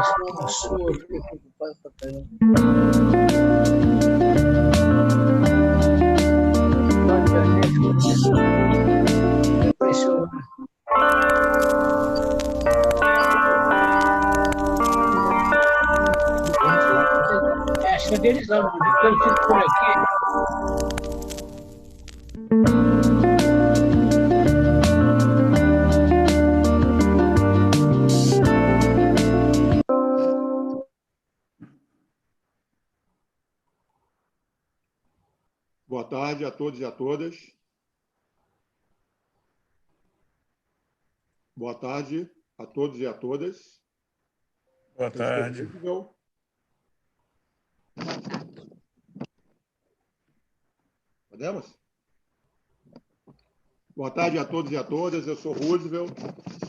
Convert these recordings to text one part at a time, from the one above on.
Isso é um absurdo. Que preocupado pra caramba. Impressiona. Acho que é deles lá, não. Eu fico por aqui. Boa tarde a todos e a todas. Boa tarde a todos e a todas. Boa tarde. Podemos? Boa tarde a todos e a todas. Eu sou Roosevelt,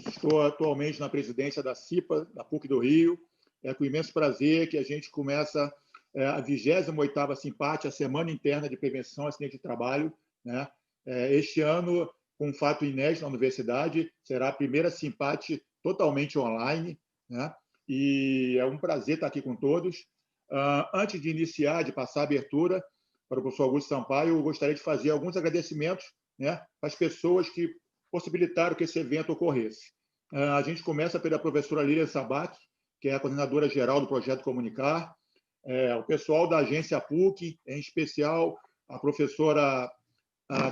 estou atualmente na presidência da CIPA, da PUC do Rio. É com imenso prazer que a gente começa a 28ª Simpate, a Semana Interna de Prevenção a Acidente de Trabalho, né? Este ano, com um fato inédito na universidade, será a primeira Simpate totalmente online, né? E é um prazer estar aqui com todos. Antes de iniciar, de passar a abertura para o professor Augusto Sampaio, eu gostaria de fazer alguns agradecimentos, né, às pessoas que possibilitaram que esse evento ocorresse. A gente começa pela professora Lilian Sabac, que é a coordenadora geral do Projeto Comunicar, o pessoal da agência PUC, em especial a professora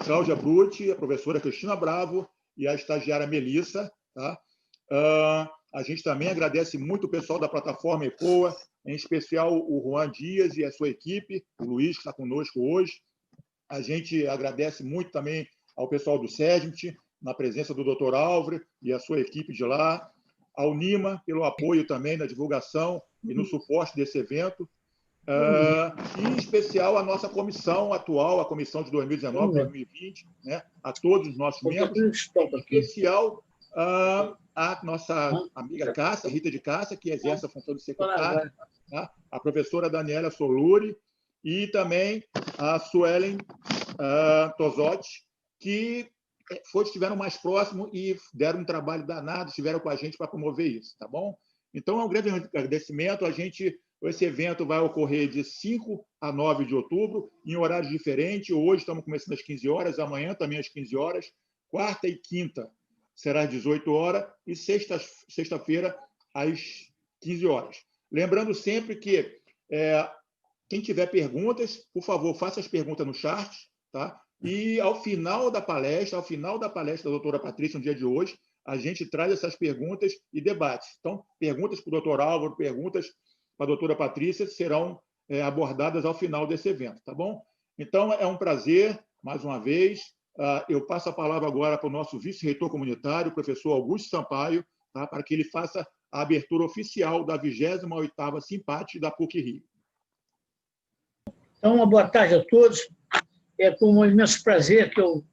Cláudia Brutti, a professora Cristina Bravo e a estagiária Melissa. Tá? A gente também agradece muito o pessoal da plataforma ECOA, em especial o Juan Dias e a sua equipe, o Luiz, que está conosco hoje. A gente agradece muito também ao pessoal do SESMIT, na presença do Dr. Álvaro e a sua equipe de lá, ao NIMA, pelo apoio também na divulgação e no suporte desse evento, e, em especial, a nossa comissão atual, a comissão de 2019-2020, né? A todos os nossos membros, em especial a nossa amiga Cássia, Rita de Cássia, que exerce a função de secretária, tá? A professora Daniela Soluri e também a Suelen Tozotti, que estiveram mais próximos e deram um trabalho danado, estiveram com a gente para promover isso, tá bom? Então, é um grande agradecimento. Esse evento vai ocorrer de 5 a 9 de outubro, em horários diferentes. Hoje estamos começando às 15 horas, amanhã também às 15 horas, quarta e quinta será às 18 horas e sexta-feira às 15 horas. Lembrando sempre que quem tiver perguntas, por favor, faça as perguntas no chat, tá? E ao final da palestra da doutora Patrícia, no dia de hoje, a gente traz essas perguntas e debate. Então, perguntas para o doutor Álvaro, perguntas para a doutora Patrícia serão abordadas ao final desse evento, tá bom? Então, é um prazer, mais uma vez. Eu passo a palavra agora para o nosso vice-reitor comunitário, o professor Augusto Sampaio, tá? Para que ele faça a abertura oficial da 28ª Simpate da PUC-Rio. Então, uma boa tarde a todos. É com um imenso prazer que eu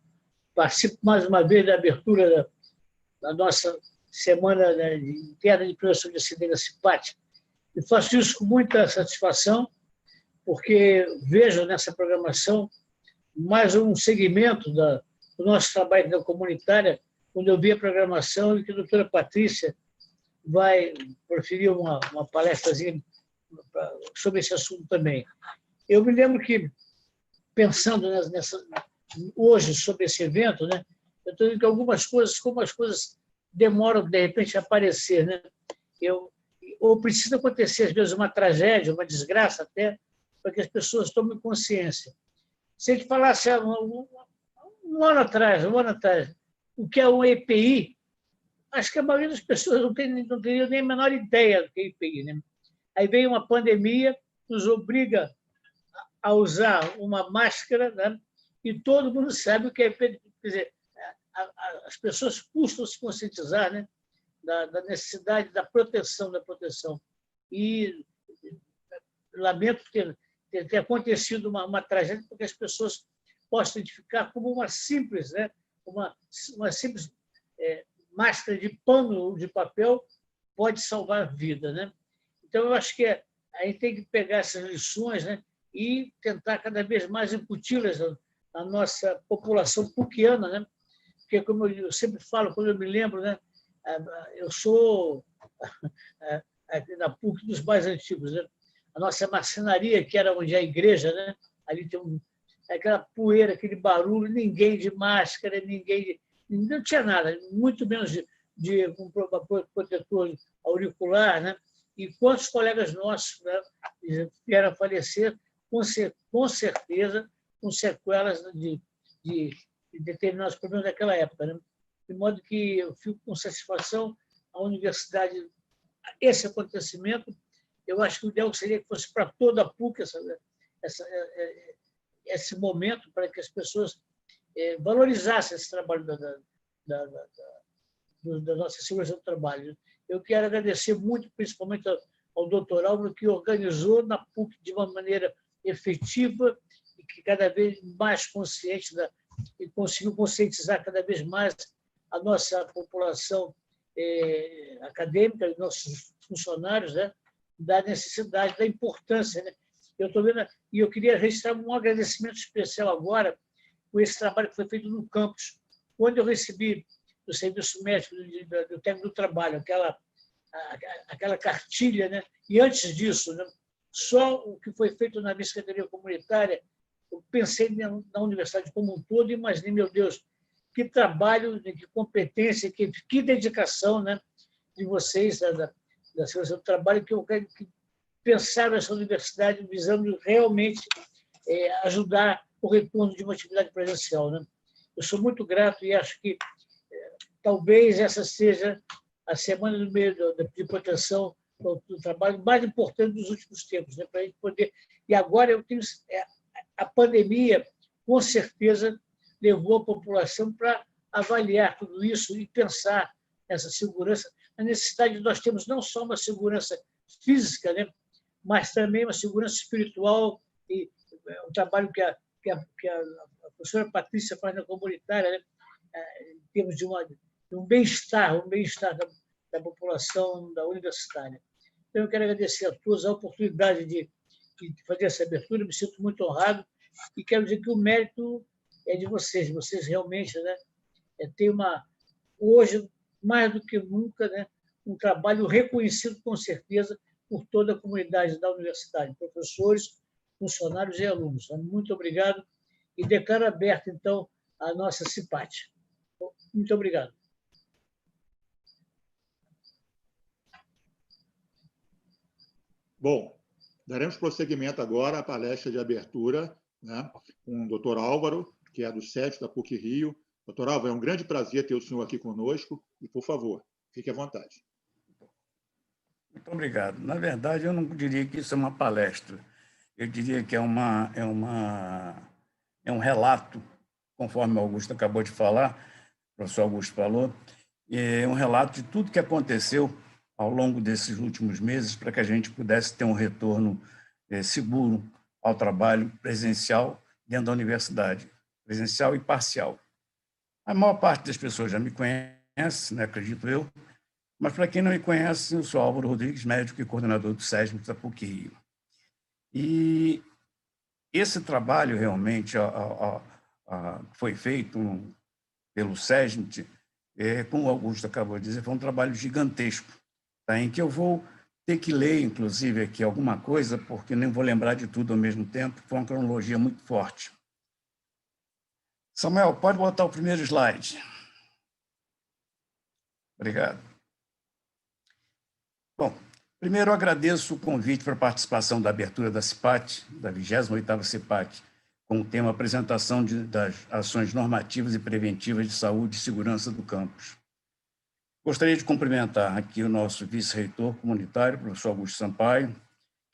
participo mais uma vez da abertura da nossa Semana Interna de Prevenção de Acidente da Simpate. E faço isso com muita satisfação, porque vejo nessa programação mais um segmento do nosso trabalho comunitária, quando eu vi a programação e que a doutora Patrícia vai proferir uma palestrazinha sobre esse assunto também. Eu me lembro que, pensando hoje sobre esse evento, né, eu estou vendo que algumas coisas, como as coisas demoram, de repente, a aparecer, né? Ou precisa acontecer, às vezes, uma tragédia, uma desgraça até, para que as pessoas tomem consciência. Se a gente falasse um ano atrás, o que é um EPI, acho que a maioria das pessoas não teria nem a menor ideia do que é EPI, né? Aí vem uma pandemia, nos obriga a usar uma máscara, né? E todo mundo sabe o que é. Quer dizer, as pessoas custam se conscientizar, né? Da necessidade da proteção. E lamento ter acontecido uma tragédia, porque as pessoas possam identificar como uma simples, né? uma simples máscara de pano ou de papel pode salvar a vida, né? Então, eu acho que a gente tem que pegar essas lições, né, e tentar cada vez mais incuti-las na nossa população puciana, né? Porque, como eu sempre falo, quando eu me lembro, né, eu sou na PUC dos mais antigos, né? A nossa marcenaria, que era onde é a igreja, né? Ali tem aquela poeira, aquele barulho, ninguém de máscara, não tinha nada, muito menos de um protetor auricular, né? E quantos colegas nossos, né, vieram a falecer, com certeza, com sequelas de determinados problemas daquela época, né? De modo que eu fico com satisfação a universidade, esse acontecimento. Eu acho que o ideal seria que fosse para toda a PUC esse momento, para que as pessoas valorizassem esse trabalho da nossa segurança do trabalho. Eu quero agradecer muito, principalmente ao doutor Álvaro, que organizou na PUC de uma maneira efetiva e que cada vez mais consciente e conseguiu conscientizar cada vez mais a nossa população acadêmica, nossos funcionários, né, da necessidade, da importância, né? Eu estou vendo, e eu queria registrar um agradecimento especial agora por esse trabalho que foi feito no campus. Quando eu recebi do serviço médico do técnico do trabalho aquela cartilha, né? E antes disso, né, só o que foi feito na Secretaria Comunitária, eu pensei na universidade como um todo e imaginei, meu Deus, que trabalho, que competência, que dedicação, né, de vocês, da segurança do trabalho, que pensaram essa universidade visando realmente ajudar o retorno de uma atividade presencial, né? Eu sou muito grato e acho que talvez essa seja a semana do meio de proteção do trabalho mais importante dos últimos tempos, né? Para a gente poder. E agora eu tenho a pandemia, com certeza, levou a população para avaliar tudo isso e pensar nessa segurança, a necessidade de nós termos não só uma segurança física, né, mas também uma segurança espiritual e o trabalho que a professora Patrícia faz na comunitária, né, em termos de um bem-estar da população da universitária. Então, eu quero agradecer a todos a oportunidade de fazer essa abertura, me sinto muito honrado e quero dizer que o mérito é de vocês. Vocês realmente, né, têm hoje, mais do que nunca, né, um trabalho reconhecido, com certeza, por toda a comunidade da universidade, professores, funcionários e alunos. Muito obrigado e declaro aberta, então, a nossa CIPAT. Muito obrigado. Bom, daremos prosseguimento agora à palestra de abertura, né, com o doutor Álvaro, que é do SET da PUC-Rio. Doutor Álvaro, é um grande prazer ter o senhor aqui conosco e, por favor, fique à vontade. Muito obrigado. Na verdade, eu não diria que isso é uma palestra. Eu diria que é um relato, conforme o Augusto acabou de falar, o professor Augusto falou, é um relato de tudo que aconteceu ao longo desses últimos meses para que a gente pudesse ter um retorno seguro ao trabalho presencial dentro da universidade, presencial e parcial. A maior parte das pessoas já me conhece, né, acredito eu, mas para quem não me conhece, eu sou Álvaro Rodrigues, médico e coordenador do SESMIT da PUC-Rio. E esse trabalho realmente foi feito pelo SESMIT, como o Augusto acabou de dizer, foi um trabalho gigantesco, tá, em que eu vou ter que ler, inclusive, aqui alguma coisa, porque nem vou lembrar de tudo ao mesmo tempo, foi uma cronologia muito forte. Samuel, pode botar o primeiro slide. Obrigado. Bom, primeiro eu agradeço o convite para a participação da abertura da CIPAT, da 28ª CIPAT, com o tema Apresentação das Ações Normativas e Preventivas de Saúde e Segurança do Campus. Gostaria de cumprimentar aqui o nosso vice-reitor comunitário, professor Augusto Sampaio,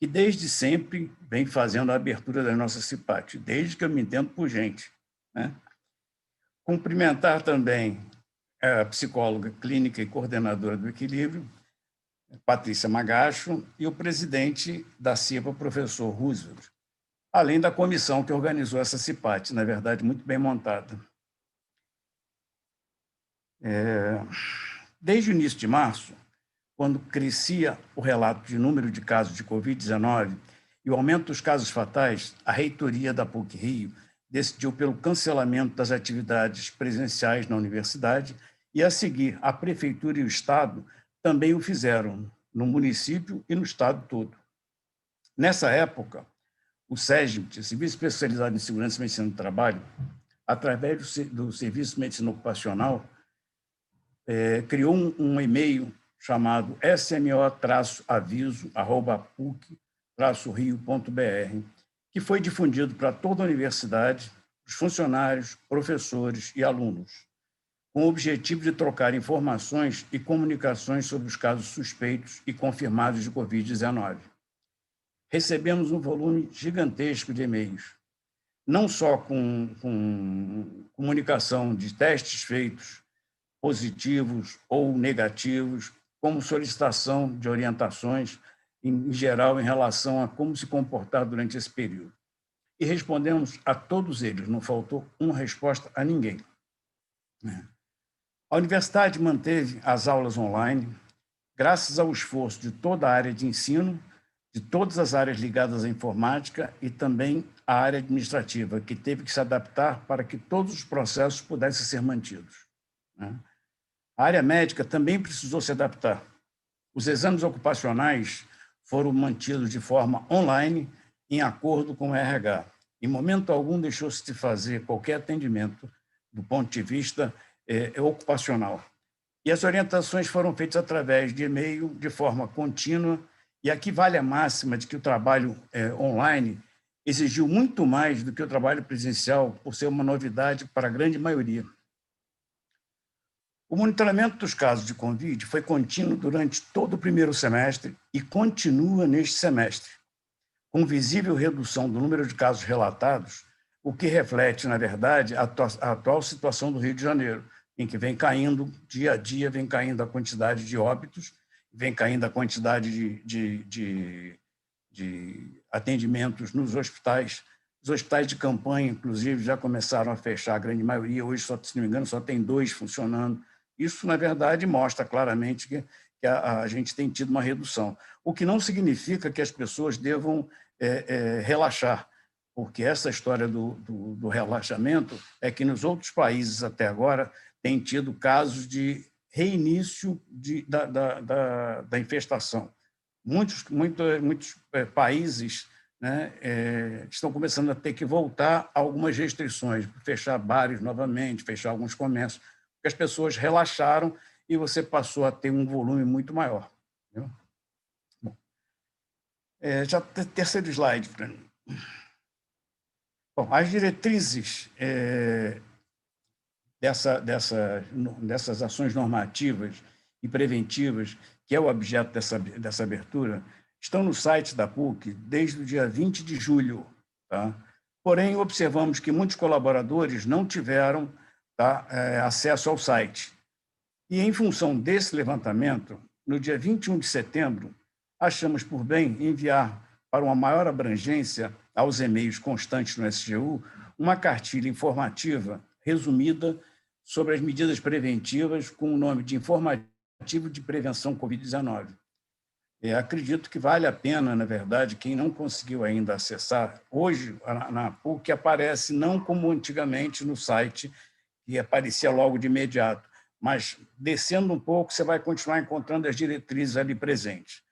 que desde sempre vem fazendo a abertura da nossa CIPAT, desde que eu me entendo por gente, né? Cumprimentar também a psicóloga clínica e coordenadora do Equilíbrio, Patrícia Magacho, e o presidente da CIPA, professor Roosevelt, além da comissão que organizou essa CIPAT, na verdade, muito bem montada. Desde o início de março, quando crescia o relato de número de casos de Covid-19 e o aumento dos casos fatais, a reitoria da PUC-Rio decidiu pelo cancelamento das atividades presenciais na universidade e, a seguir, a Prefeitura e o Estado também o fizeram, no município e no estado todo. Nessa época, o SESMIT, Serviço Especializado em Segurança e Medicina do Trabalho, através do Serviço de Medicina Ocupacional, criou um e-mail chamado smo-aviso@puc-rio.br, que foi difundido para toda a universidade, os funcionários, professores e alunos, com o objetivo de trocar informações e comunicações sobre os casos suspeitos e confirmados de Covid-19. Recebemos um volume gigantesco de e-mails, não só com comunicação de testes feitos, positivos ou negativos, como solicitação de orientações, em geral, em relação a como se comportar durante esse período. E respondemos a todos eles, não faltou uma resposta a ninguém. A universidade manteve as aulas online, graças ao esforço de toda a área de ensino, de todas as áreas ligadas à informática e também à área administrativa, que teve que se adaptar para que todos os processos pudessem ser mantidos. A área médica também precisou se adaptar. Os exames ocupacionais foram mantidos de forma online, em acordo com o RH. Em momento algum deixou-se de fazer qualquer atendimento do ponto de vista ocupacional. E as orientações foram feitas através de e-mail, de forma contínua, e aqui vale a máxima de que o trabalho online exigiu muito mais do que o trabalho presencial, por ser uma novidade para a grande maioria. O monitoramento dos casos de Covid foi contínuo durante todo o primeiro semestre e continua neste semestre, com visível redução do número de casos relatados, o que reflete, na verdade, a atual situação do Rio de Janeiro, em que vem caindo, dia a dia, vem caindo a quantidade de óbitos, vem caindo a quantidade de atendimentos nos hospitais. Os hospitais de campanha, inclusive, já começaram a fechar, a grande maioria. Hoje, se não me engano, só tem 2 funcionando. Isso, na verdade, mostra claramente que a gente tem tido uma redução, o que não significa que as pessoas devam relaxar, porque essa história do relaxamento é que nos outros países até agora tem tido casos de reinício da infestação. Muitos países, né, estão começando a ter que voltar a algumas restrições, fechar bares novamente, fechar alguns comércios, porque as pessoas relaxaram e você passou a ter um volume muito maior. Entendeu? Bom, já terceiro slide para mim. Bom, as diretrizes dessas ações normativas e preventivas, que é o objeto dessa abertura, estão no site da PUC desde o dia 20 de julho. Tá? Porém, observamos que muitos colaboradores não tiveram acesso ao site. E, em função desse levantamento, no dia 21 de setembro, achamos por bem enviar para uma maior abrangência aos e-mails constantes no SGU uma cartilha informativa resumida sobre as medidas preventivas com o nome de Informativo de Prevenção Covid-19. Acredito que vale a pena, na verdade, quem não conseguiu ainda acessar, hoje na PUC aparece não como antigamente no site, que aparecia logo de imediato, mas descendo um pouco você vai continuar encontrando as diretrizes ali presentes.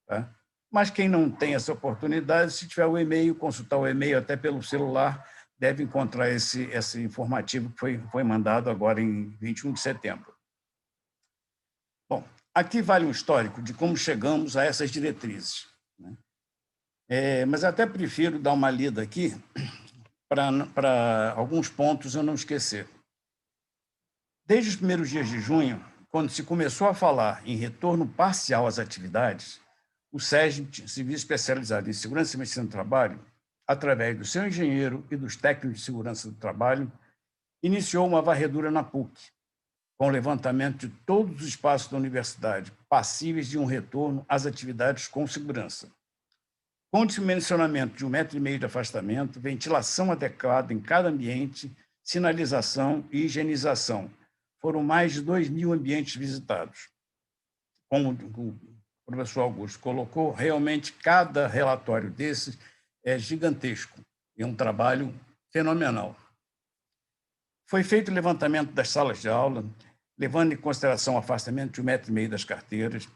Tá? Mas quem não tem essa oportunidade, se tiver o e-mail, consultar o e-mail até pelo celular, deve encontrar esse informativo que foi mandado agora em 21 de setembro. Bom, aqui vale um histórico de como chegamos a essas diretrizes. Mas até prefiro dar uma lida aqui para alguns pontos eu não esquecer. Desde os primeiros dias de junho, quando se começou a falar em retorno parcial às atividades, o SESMIT, Serviço Especializado em Segurança e Medicina do Trabalho, através do seu engenheiro e dos técnicos de segurança do trabalho, iniciou uma varredura na PUC, com o levantamento de todos os espaços da universidade passíveis de um retorno às atividades com segurança. Com o dimensionamento de 1,5 metro de afastamento, ventilação adequada em cada ambiente, sinalização e higienização. Foram mais de 2.000 ambientes visitados. Como o professor Augusto colocou, realmente cada relatório desses é gigantesco, é um trabalho fenomenal. Foi feito o levantamento das salas de aula, levando em consideração o afastamento de 1,5 metro das carteiras,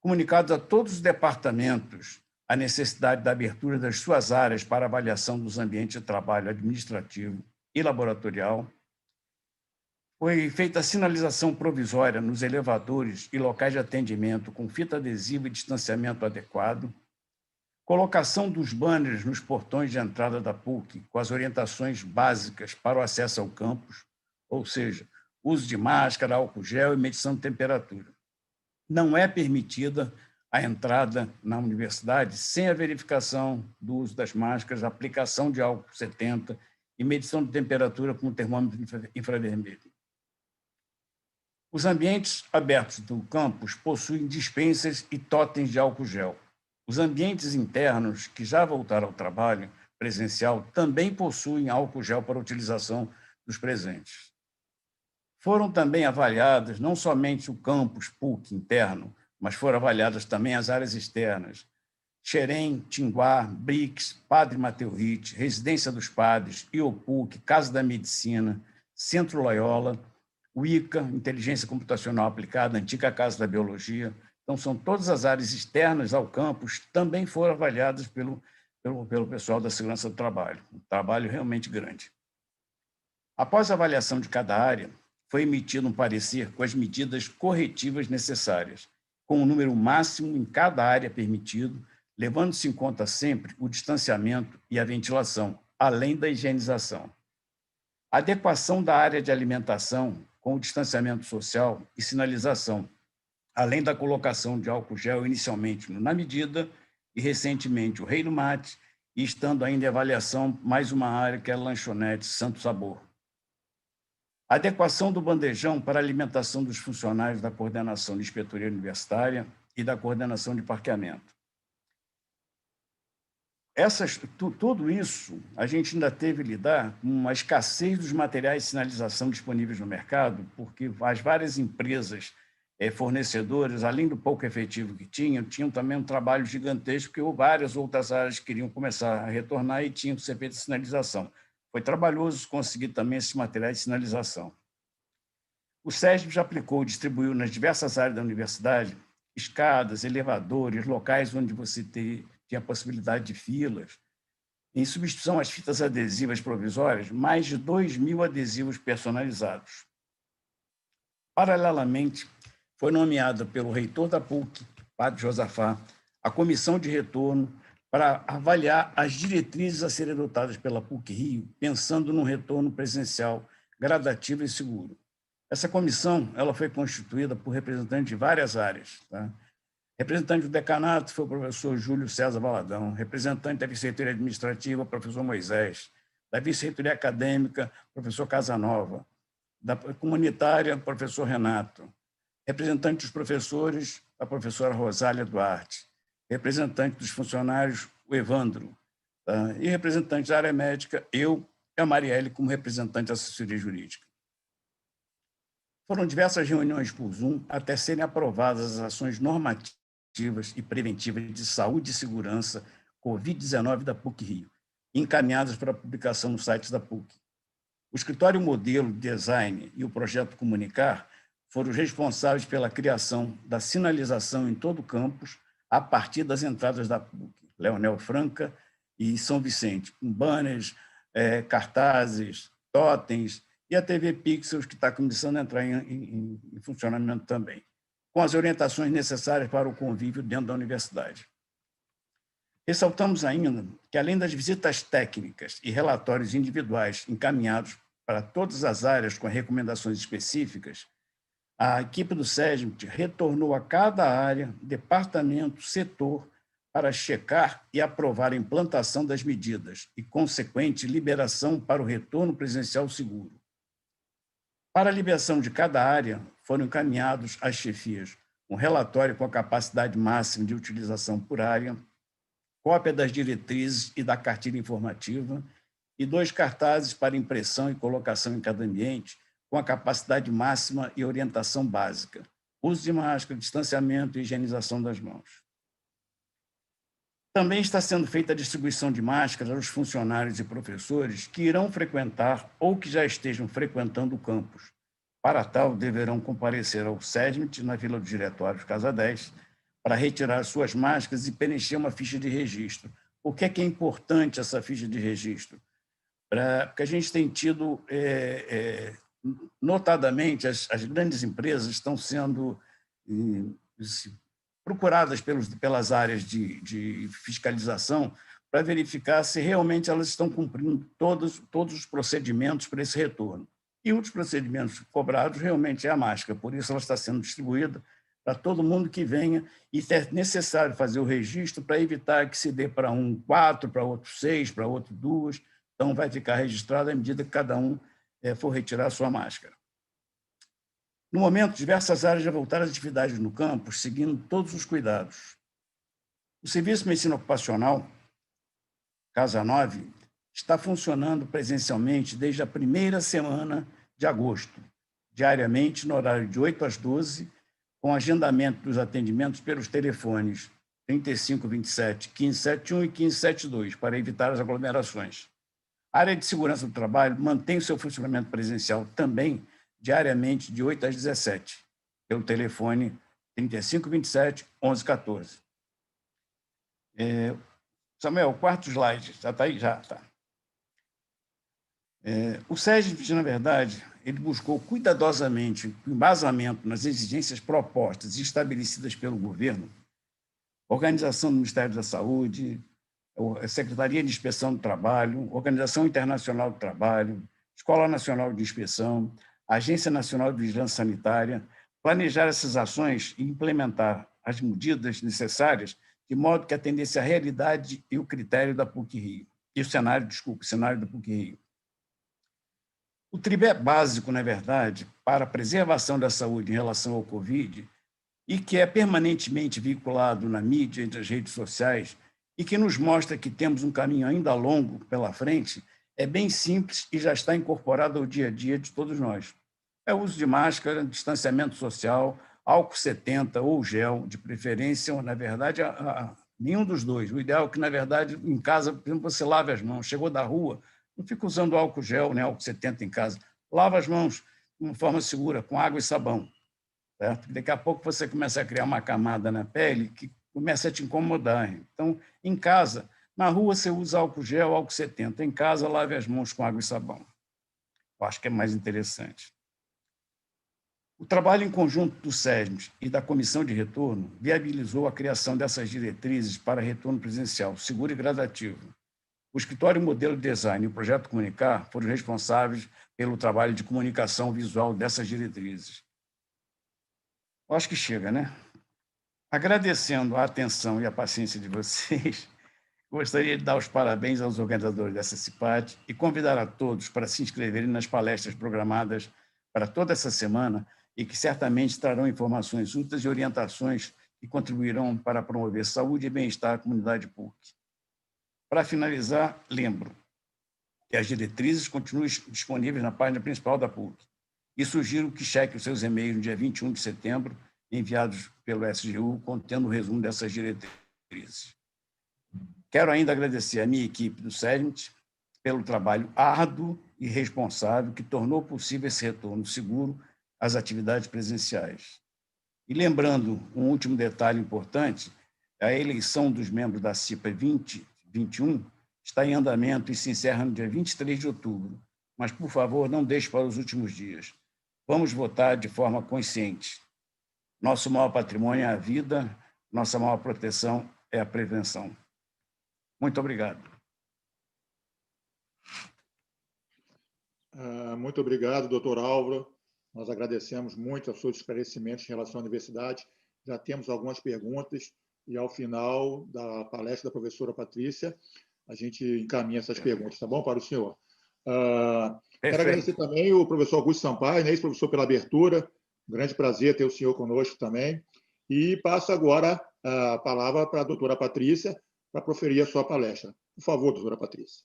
comunicados a todos os departamentos a necessidade da abertura das suas áreas para avaliação dos ambientes de trabalho administrativo e laboratorial. Foi feita a sinalização provisória nos elevadores e locais de atendimento com fita adesiva e distanciamento adequado. Colocação dos banners nos portões de entrada da PUC com as orientações básicas para o acesso ao campus, ou seja, uso de máscara, álcool gel e medição de temperatura. Não é permitida a entrada na universidade sem a verificação do uso das máscaras, aplicação de álcool 70 e medição de temperatura com termômetro infravermelho. Os ambientes abertos do campus possuem dispensas e totens de álcool gel. Os ambientes internos, que já voltaram ao trabalho presencial, também possuem álcool gel para utilização dos presentes. Foram também avaliadas não somente o campus PUC interno, mas foram avaliadas também as áreas externas, Xerém, Tinguá, BRICS, Padre Mateu Ritt, Residência dos Padres, IOPUC, Casa da Medicina, Centro Loyola, UICA, Inteligência Computacional Aplicada, Antiga Casa da Biologia. Então, são todas as áreas externas ao campus também foram avaliadas pelo pessoal da segurança do trabalho. Um trabalho realmente grande. Após a avaliação de cada área, foi emitido um parecer com as medidas corretivas necessárias, com o número máximo em cada área permitido, levando-se em conta sempre o distanciamento e a ventilação, além da higienização. A adequação da área de alimentação com o distanciamento social e sinalização, além da colocação de álcool gel inicialmente no Na Medida e, recentemente, o Rei do Mate, e estando ainda em avaliação mais uma área que é a lanchonete Santo Sabor. A adequação do bandejão para a alimentação dos funcionários da coordenação de inspetoria universitária e da coordenação de parqueamento. Tudo isso, a gente ainda teve que lidar com uma escassez dos materiais de sinalização disponíveis no mercado, porque as várias empresas fornecedoras, além do pouco efetivo que tinham também um trabalho gigantesco, porque várias outras áreas queriam começar a retornar e tinham que ser feita sinalização. Foi trabalhoso conseguir também esses materiais de sinalização. O SESB já aplicou e distribuiu nas diversas áreas da universidade escadas, elevadores, locais onde você tinha a possibilidade de filas. Em substituição às fitas adesivas provisórias, mais de 2.000 adesivos personalizados. Paralelamente, foi nomeada pelo reitor da PUC, Padre Josafá, a comissão de retorno para avaliar as diretrizes a serem adotadas pela PUC-Rio, pensando num retorno presencial gradativo e seguro. Essa comissão ela foi constituída por representantes de várias áreas. Tá? Representante do decanato foi o professor Júlio César Valadão, representante da vice-reitoria administrativa, professor Moisés, da vice-reitoria acadêmica, professor Casanova, da comunitária, professor Renato, representante dos professores, a professora Rosália Duarte, representante dos funcionários, o Evandro, tá? E representante da área médica, eu e a Marielle, como representante da assessoria jurídica. Foram diversas reuniões por Zoom até serem aprovadas as ações normativas e preventivas de saúde e segurança Covid-19 da PUC-Rio, encaminhadas para publicação no site da PUC. O escritório modelo, design e o projeto Comunicar foram os responsáveis pela criação da sinalização em todo o campus a partir das entradas da PUC, Leonel Franca e São Vicente, com banners, cartazes, totens, e a TV Pixels, que está começando a entrar em funcionamento também, com as orientações necessárias para o convívio dentro da universidade. Ressaltamos ainda que, além das visitas técnicas e relatórios individuais encaminhados para todas as áreas com recomendações específicas, a equipe do SESMIT retornou a cada área, departamento, setor, para checar e aprovar a implantação das medidas e, consequente, liberação para o retorno presencial seguro. Para a liberação de cada área, foram encaminhados às chefias um relatório com a capacidade máxima de utilização por área, cópia das diretrizes e da cartilha informativa e 2 cartazes para impressão e colocação em cada ambiente, com a capacidade máxima e orientação básica, uso de máscara, distanciamento e higienização das mãos. Também está sendo feita a distribuição de máscaras aos funcionários e professores que irão frequentar ou que já estejam frequentando o campus. Para tal, deverão comparecer ao SESMIT, na Vila dos Diretórios, Casa 10, para retirar suas máscaras e preencher uma ficha de registro. Por que é importante essa ficha de registro? Porque a gente tem tido, notadamente, as grandes empresas estão sendo procuradas pelas áreas de fiscalização para verificar se realmente elas estão cumprindo todos os procedimentos para esse retorno. E um dos procedimentos cobrados realmente é a máscara, por isso ela está sendo distribuída para todo mundo que venha, e é necessário fazer o registro para evitar que se dê para um 4, para outro 6, para outro 2. Então, vai ficar registrado à medida que cada um for retirar a sua máscara. No momento, diversas áreas já voltaram às atividades no campus, seguindo todos os cuidados. O Serviço de Medicina Ocupacional, Casa 9, está funcionando presencialmente desde a primeira semana de agosto, diariamente, no horário de 8 às 12, com agendamento dos atendimentos pelos telefones 3527, 1571 e 1572, para evitar as aglomerações. A área de segurança do trabalho mantém o seu funcionamento presencial também diariamente de 8 às 17, pelo telefone 3527 1114. Samuel, o quarto slide, já está aí? Já está. O SESMIT, na verdade, ele buscou cuidadosamente o embasamento nas exigências propostas e estabelecidas pelo governo, Organização do Ministério da Saúde, a Secretaria de Inspeção do Trabalho, Organização Internacional do Trabalho, Escola Nacional de Inspeção, Agência Nacional de Vigilância Sanitária, planejar essas ações e implementar as medidas necessárias de modo que atendesse à realidade e o critério da PUC-Rio, e o cenário da PUC-Rio. O tripé básico, na verdade, para a preservação da saúde em relação ao Covid, e que é permanentemente vinculado na mídia, entre as redes sociais, e que nos mostra que temos um caminho ainda longo pela frente, é bem simples e já está incorporado ao dia a dia de todos nós. É o uso de máscara, distanciamento social, álcool 70 ou gel, de preferência, na verdade, nenhum dos dois. O ideal é que, na verdade, em casa, por exemplo, você lave as mãos, chegou da rua, não fica usando álcool gel, né, álcool 70 em casa. Lava as mãos de uma forma segura, com água e sabão. Certo? Daqui a pouco você começa a criar uma camada na pele que começa a te incomodar. Então, em casa, na rua você usa álcool gel, álcool 70. Em casa, lave as mãos com água e sabão. Eu acho que é mais interessante. O trabalho em conjunto do SESMIT e da Comissão de Retorno viabilizou a criação dessas diretrizes para retorno presencial, seguro e gradativo. O escritório Modelo de Design e o Projeto Comunicar foram responsáveis pelo trabalho de comunicação visual dessas diretrizes. Eu acho que chega, né? Agradecendo a atenção e a paciência de vocês, gostaria de dar os parabéns aos organizadores dessa CIPAT e convidar a todos para se inscreverem nas palestras programadas para toda essa semana e que certamente trarão informações úteis e orientações que contribuirão para promover saúde e bem-estar à comunidade PUC. Para finalizar, lembro que as diretrizes continuam disponíveis na página principal da PUC e sugiro que cheque os seus e-mails no dia 21 de setembro, enviados pelo SGU, contendo o resumo dessas diretrizes. Quero ainda agradecer à minha equipe do SESMIT pelo trabalho árduo e responsável que tornou possível esse retorno seguro às atividades presenciais. E lembrando um último detalhe importante, a eleição dos membros da CIPA 2021 está em andamento e se encerra no dia 23 de outubro, mas, por favor, não deixe para os últimos dias. Vamos votar de forma consciente. Nosso maior patrimônio é a vida, nossa maior proteção é a prevenção. Muito obrigado. Muito obrigado, doutor Álvaro. Nós agradecemos muito os seus esclarecimentos em relação à universidade. Já temos algumas perguntas e, ao final da palestra da professora Patrícia, a gente encaminha essas perguntas, tá bom, para o senhor? Quero agradecer também o professor Augusto Sampaio, ex-professor, pela abertura. Um grande prazer ter o senhor conosco também. E passo agora a palavra para a doutora Patrícia para proferir a sua palestra. Por favor, doutora Patrícia.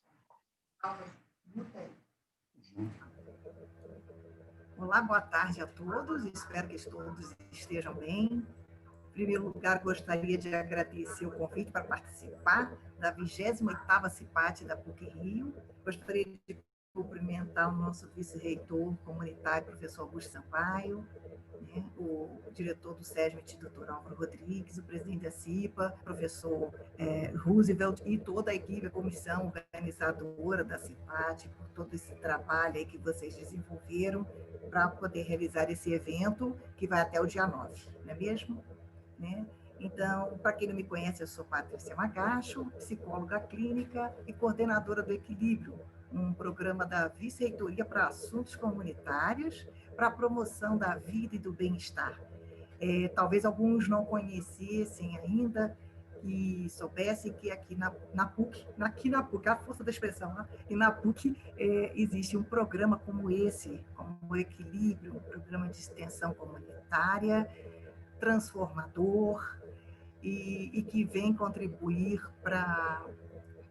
Olá, boa tarde a todos. Espero que todos estejam bem. Em primeiro lugar, gostaria de agradecer o convite para participar da 28ª CIPAT da PUC-Rio. Gostaria de cumprimentar o nosso vice-reitor comunitário, professor Augusto Sampaio, né, o diretor do SESMIT, doutor Álvaro Rodrigues, o presidente da CIPA, professor Roosevelt, e toda a equipe, a comissão organizadora da CIPAT, por todo esse trabalho aí que vocês desenvolveram para poder realizar esse evento, que vai até o dia 9, não é mesmo? Né? Então, para quem não me conhece, eu sou Patrícia Magacho, psicóloga clínica e coordenadora do Equilíbrio, um programa da Vice-Reitoria para Assuntos Comunitários, para a promoção da vida e do bem-estar. Talvez alguns não conhecessem ainda e soubessem que aqui na PUC, a força da expressão, né? E na PUC existe um programa como esse, como o Equilíbrio, um programa de extensão comunitária, transformador, e que vem contribuir para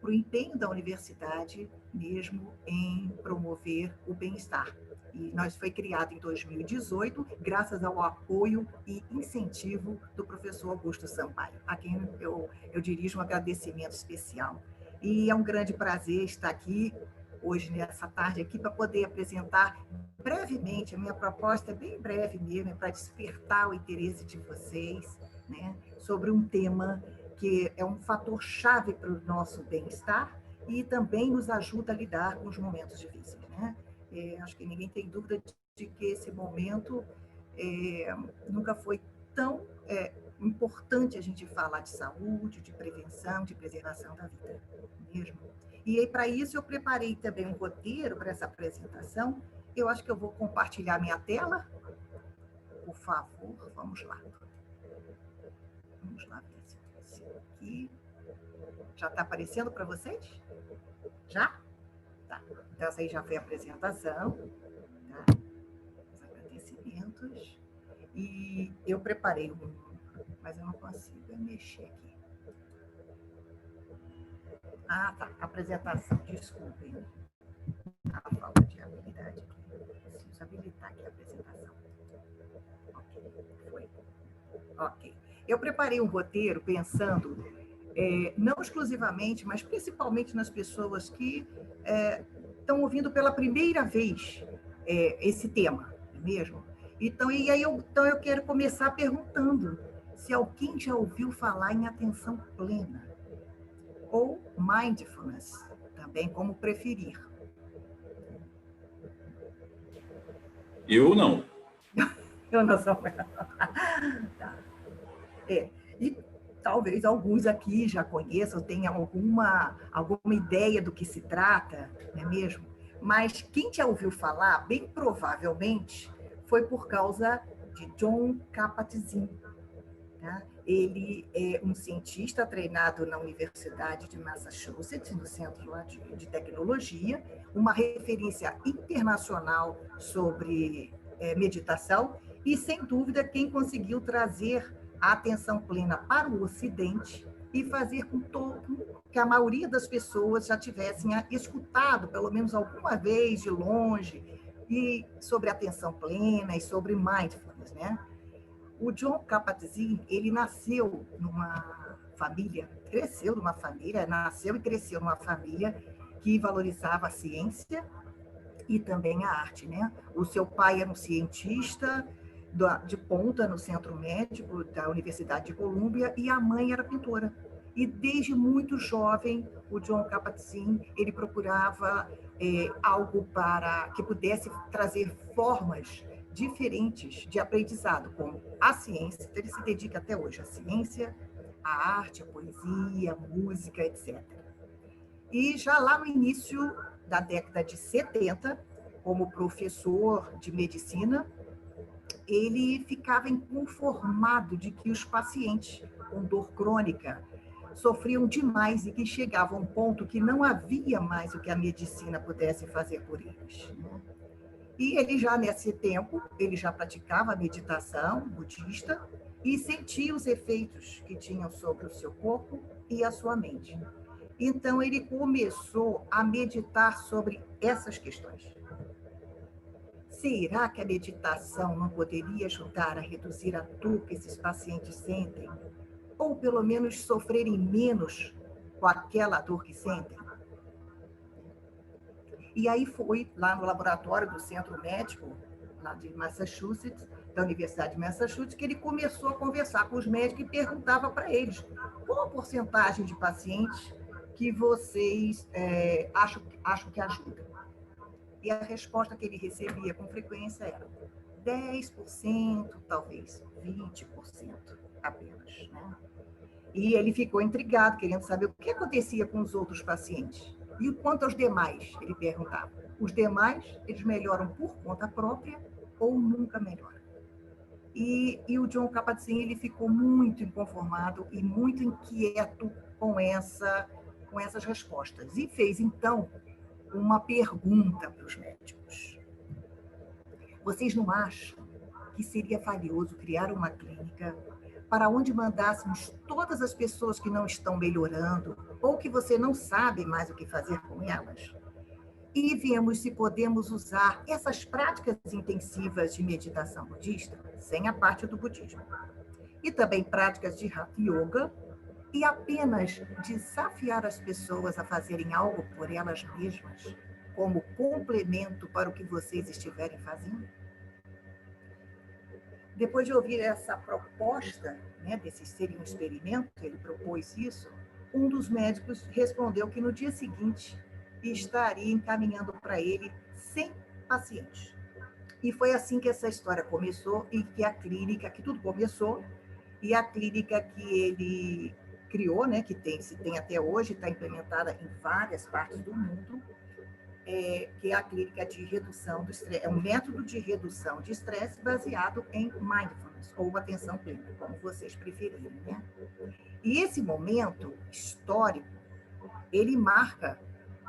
o empenho da universidade mesmo em promover o bem-estar. E nós foi criado em 2018, graças ao apoio e incentivo do professor Augusto Sampaio, a quem eu dirijo um agradecimento especial. E é um grande prazer estar aqui hoje, nessa tarde aqui, para poder apresentar brevemente, a minha proposta é bem breve mesmo, é para despertar o interesse de vocês, né, sobre um tema que é um fator chave para o nosso bem-estar e também nos ajuda a lidar com os momentos difíceis, né? Acho que ninguém tem dúvida de que esse momento nunca foi tão importante a gente falar de saúde, de prevenção, de preservação da vida mesmo. E aí, para isso, eu preparei também um roteiro para essa apresentação. Eu acho que eu vou compartilhar minha tela. Por favor, vamos lá. Vamos lá ver se aqui. Já está aparecendo para vocês? Já? Tá. Então, essa aí já foi a apresentação. Tá? Os agradecimentos. E eu preparei mas eu não consigo mexer aqui. Ah, tá. Apresentação, desculpem. A falta de habilidade aqui. Preciso habilitar aqui a apresentação. Ok, foi. Ok. Eu preparei um roteiro pensando, não exclusivamente, mas principalmente nas pessoas que estão ouvindo pela primeira vez esse tema, não é mesmo? Então, eu quero começar perguntando se alguém já ouviu falar em atenção plena, ou mindfulness, também como preferir. Eu não. Eu não sou. Tá. E talvez alguns aqui já conheçam, tenham alguma ideia do que se trata, não é mesmo? Mas quem já ouviu falar, bem provavelmente, foi por causa de Jon Kabat-Zinn. Tá? Ele é um cientista treinado na Universidade de Massachusetts, no Centro lá de Tecnologia, uma referência internacional sobre meditação e, sem dúvida, quem conseguiu trazer a atenção plena para o Ocidente e fazer com que a maioria das pessoas já tivessem escutado, pelo menos alguma vez, de longe, e sobre atenção plena e sobre mindfulness, né? O Jon Kabat-Zinn, ele nasceu e cresceu numa família que valorizava a ciência e também a arte, né? O seu pai era um cientista de ponta no centro médico da Universidade de Colômbia e a mãe era pintora. E desde muito jovem, o Jon Kabat-Zinn, ele procurava algo para que pudesse trazer formas diferentes de aprendizado, como a ciência. Ele se dedica até hoje à ciência, à arte, à poesia, à música, etc. E já lá no início da década de 70, como professor de medicina, ele ficava inconformado de que os pacientes com dor crônica sofriam demais e que chegava a um ponto que não havia mais o que a medicina pudesse fazer por eles. E ele já, nesse tempo, ele já praticava a meditação budista e sentia os efeitos que tinham sobre o seu corpo e a sua mente. Então, ele começou a meditar sobre essas questões. Será que a meditação não poderia ajudar a reduzir a dor que esses pacientes sentem? Ou, pelo menos, sofrerem menos com aquela dor que sentem? E aí foi lá no laboratório do Centro Médico, lá de Massachusetts, da Universidade de Massachusetts, que ele começou a conversar com os médicos e perguntava para eles qual a porcentagem de pacientes que vocês acham que ajudam. E a resposta que ele recebia com frequência era 10%, talvez 20% apenas, né? E ele ficou intrigado, querendo saber o que acontecia com os outros pacientes. E quanto aos demais, ele perguntava. Os demais, eles melhoram por conta própria ou nunca melhoram? E o Jon Kabat-Zinn, ele ficou muito inconformado e muito inquieto com essas respostas. E fez, então, uma pergunta para os médicos. Vocês não acham que seria valioso criar uma clínica para onde mandássemos todas as pessoas que não estão melhorando ou que você não sabe mais o que fazer com elas? E vemos se podemos usar essas práticas intensivas de meditação budista, sem a parte do budismo, e também práticas de Hatha Yoga, e apenas desafiar as pessoas a fazerem algo por elas mesmas, como complemento para o que vocês estiverem fazendo? Depois de ouvir essa proposta, né, desse ser um experimento, ele propôs isso, um dos médicos respondeu que no dia seguinte estaria encaminhando para ele 100 pacientes. E foi assim que essa história começou e que a clínica, que tudo começou, e a clínica que ele criou, né, que se tem até hoje, está implementada em várias partes do mundo, que é a clínica de redução do estresse, é um método de redução de estresse baseado em mindfulness, ou atenção plena, como vocês preferirem, né? E esse momento histórico, ele marca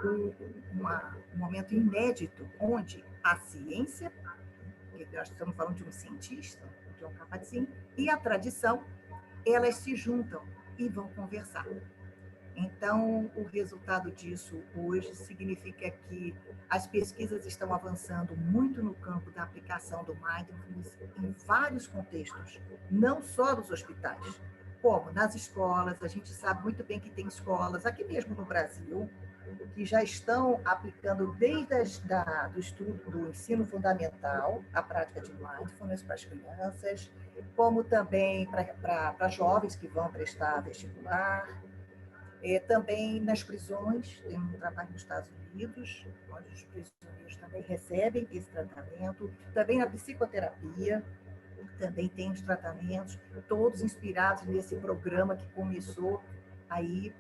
um momento inédito, onde a ciência, nós estamos falando de um cientista, Jon Kabat-Zinn, e a tradição, elas se juntam e vão conversar. Então, o resultado disso hoje significa que as pesquisas estão avançando muito no campo da aplicação do mindfulness em vários contextos, não só nos hospitais, como nas escolas. A gente sabe muito bem que tem escolas, aqui mesmo no Brasil, que já estão aplicando desde do estudo do ensino fundamental, a prática de mindfulness para as crianças, como também para jovens que vão prestar vestibular. Também nas prisões, tem um trabalho nos Estados Unidos, onde os prisioneiros também recebem esse tratamento, também na psicoterapia, também tem os tratamentos, todos inspirados nesse programa que começou aí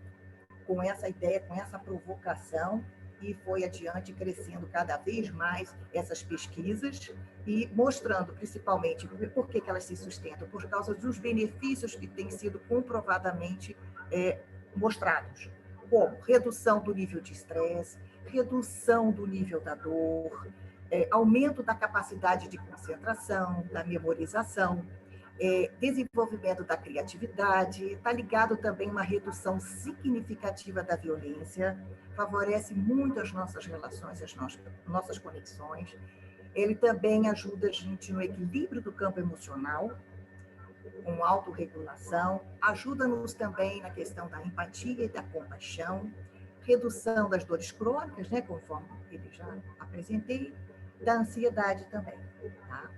com essa ideia, com essa provocação, e foi adiante crescendo cada vez mais essas pesquisas e mostrando principalmente por que elas se sustentam, por causa dos benefícios que têm sido comprovadamente mostrados, como redução do nível de estresse, redução do nível da dor, aumento da capacidade de concentração, da memorização, desenvolvimento da criatividade, está ligado também a uma redução significativa da violência, favorece muito as nossas relações, as nossas conexões. Ele também ajuda a gente no equilíbrio do campo emocional, com autorregulação, ajuda-nos também na questão da empatia e da compaixão, redução das dores crônicas, né, conforme ele já apresentei, da ansiedade também. Tá?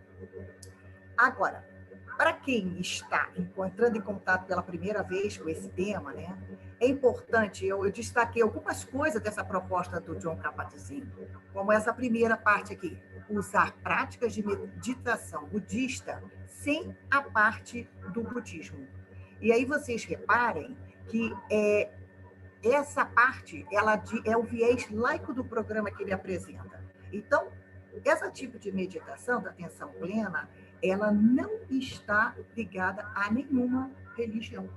Agora, para quem está entrando em contato pela primeira vez com esse tema, né, é importante, eu destaquei algumas coisas dessa proposta do Jon Kabat-Zinn, como essa primeira parte aqui, usar práticas de meditação budista sem a parte do budismo. E aí vocês reparem que essa parte ela é o viés laico do programa que ele apresenta. Então, esse tipo de meditação da atenção plena, ela não está ligada a nenhuma religião.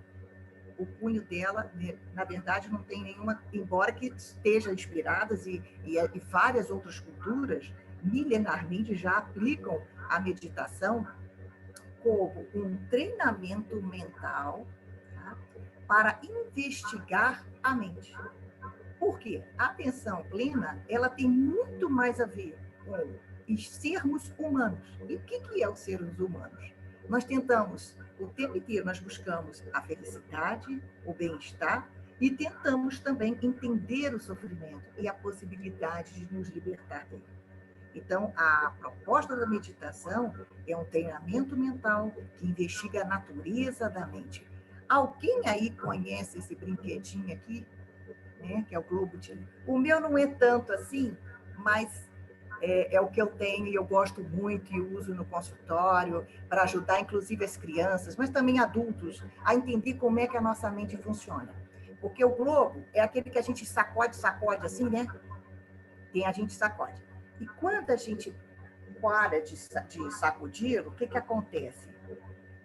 O cunho dela, na verdade, não tem nenhuma, embora que esteja inspiradas e várias outras culturas milenarmente já aplicam a meditação como um treinamento mental, tá, para investigar a mente. Por quê? A atenção plena, ela tem muito mais a ver com sermos humanos. E o que é os seres humanos? Nós tentamos, o tempo inteiro, nós buscamos a felicidade, o bem-estar, E tentamos também entender o sofrimento e a possibilidade de nos libertar dele. Então, a proposta da meditação é um treinamento mental que investiga a natureza da mente. Alguém aí conhece esse brinquedinho aqui, né, que é o Globo de... O meu não é tanto assim, mas é o que eu tenho e eu gosto muito e uso no consultório para ajudar, inclusive, as crianças, mas também adultos, a entender como é que a nossa mente funciona. Porque o globo é aquele que a gente sacode assim, né? A gente sacode. E quando a gente para de sacudir, o que acontece?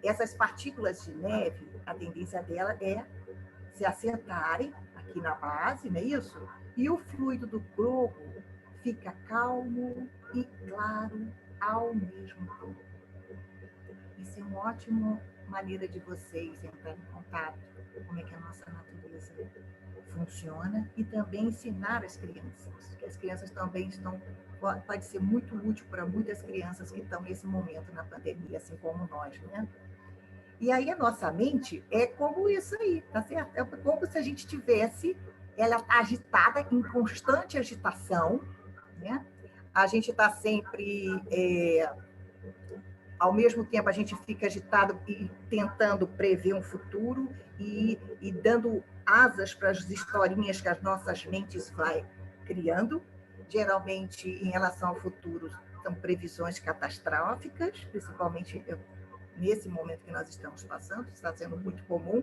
Essas partículas de neve, a tendência dela é se assentarem aqui na base, não é isso? E o fluido do globo fica calmo e claro ao mesmo tempo. Isso é uma ótima maneira de vocês entrarem em contato com como é que a nossa natureza funciona e também ensinar as crianças, que as crianças também pode ser muito útil para muitas crianças que estão nesse momento na pandemia, assim como nós, né? E aí a nossa mente é como isso aí, tá certo? É como se a gente tivesse ela agitada, em constante agitação, né? A gente está sempre, ao mesmo tempo, a gente fica agitado e tentando prever um futuro e dando asas para as historinhas que as nossas mentes vai criando. Geralmente, em relação ao futuro, são previsões catastróficas, principalmente nesse momento que nós estamos passando, está sendo muito comum.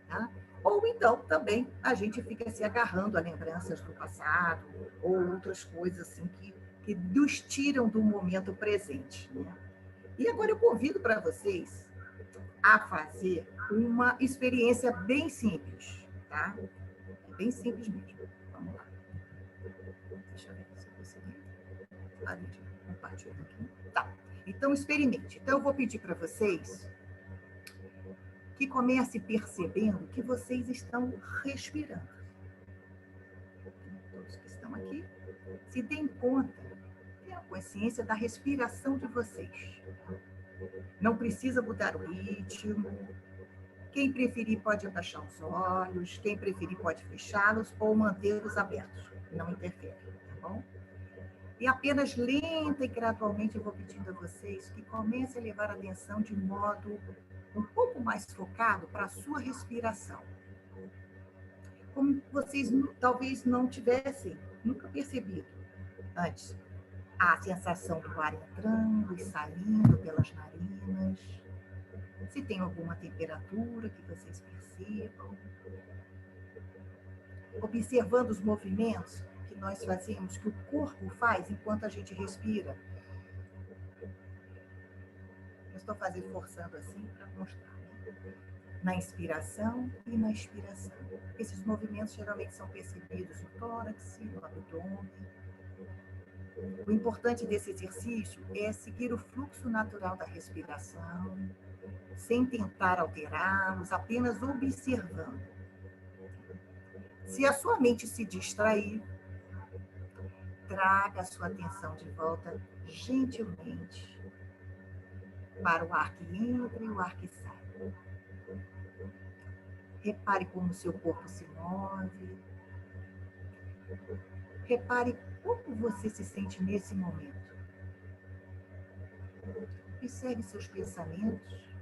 Tá? Ou então, também, a gente fica se agarrando a lembranças do passado ou outras coisas assim que nos tiram do momento presente. Né? E agora eu convido para vocês a fazer uma experiência bem simples, tá? Bem simples mesmo. Vamos lá. Deixa eu ver se eu consegui. Parei de compartilhar aqui. Tá. Então, experimente. Então, eu vou pedir para vocês que comece percebendo que vocês estão respirando. Todos que estão aqui, se deem conta, tenham a consciência da respiração de vocês. Não precisa mudar o ritmo. Quem preferir pode abaixar os olhos, quem preferir pode fechá-los ou mantê-los abertos. Não interfere, tá bom? E apenas lenta e gradualmente eu vou pedindo a vocês que comecem a levar a atenção de modo um pouco mais focado para a sua respiração. Como vocês talvez não tivessem nunca percebido antes. A sensação do ar entrando e saindo pelas narinas. Se tem alguma temperatura que vocês percebam. Observando os movimentos que nós fazemos, que o corpo faz enquanto a gente respira. Eu estou forçando assim para mostrar. Né? Na inspiração e na expiração. Esses movimentos geralmente são percebidos no tórax, no abdômen. O importante desse exercício é seguir o fluxo natural da respiração, sem tentar alterá-los, apenas observando. Se a sua mente se distrair, traga a sua atenção de volta gentilmente para o ar que entra e o ar que sai. Repare como o seu corpo se move. Repare como você se sente nesse momento. Observe seus pensamentos,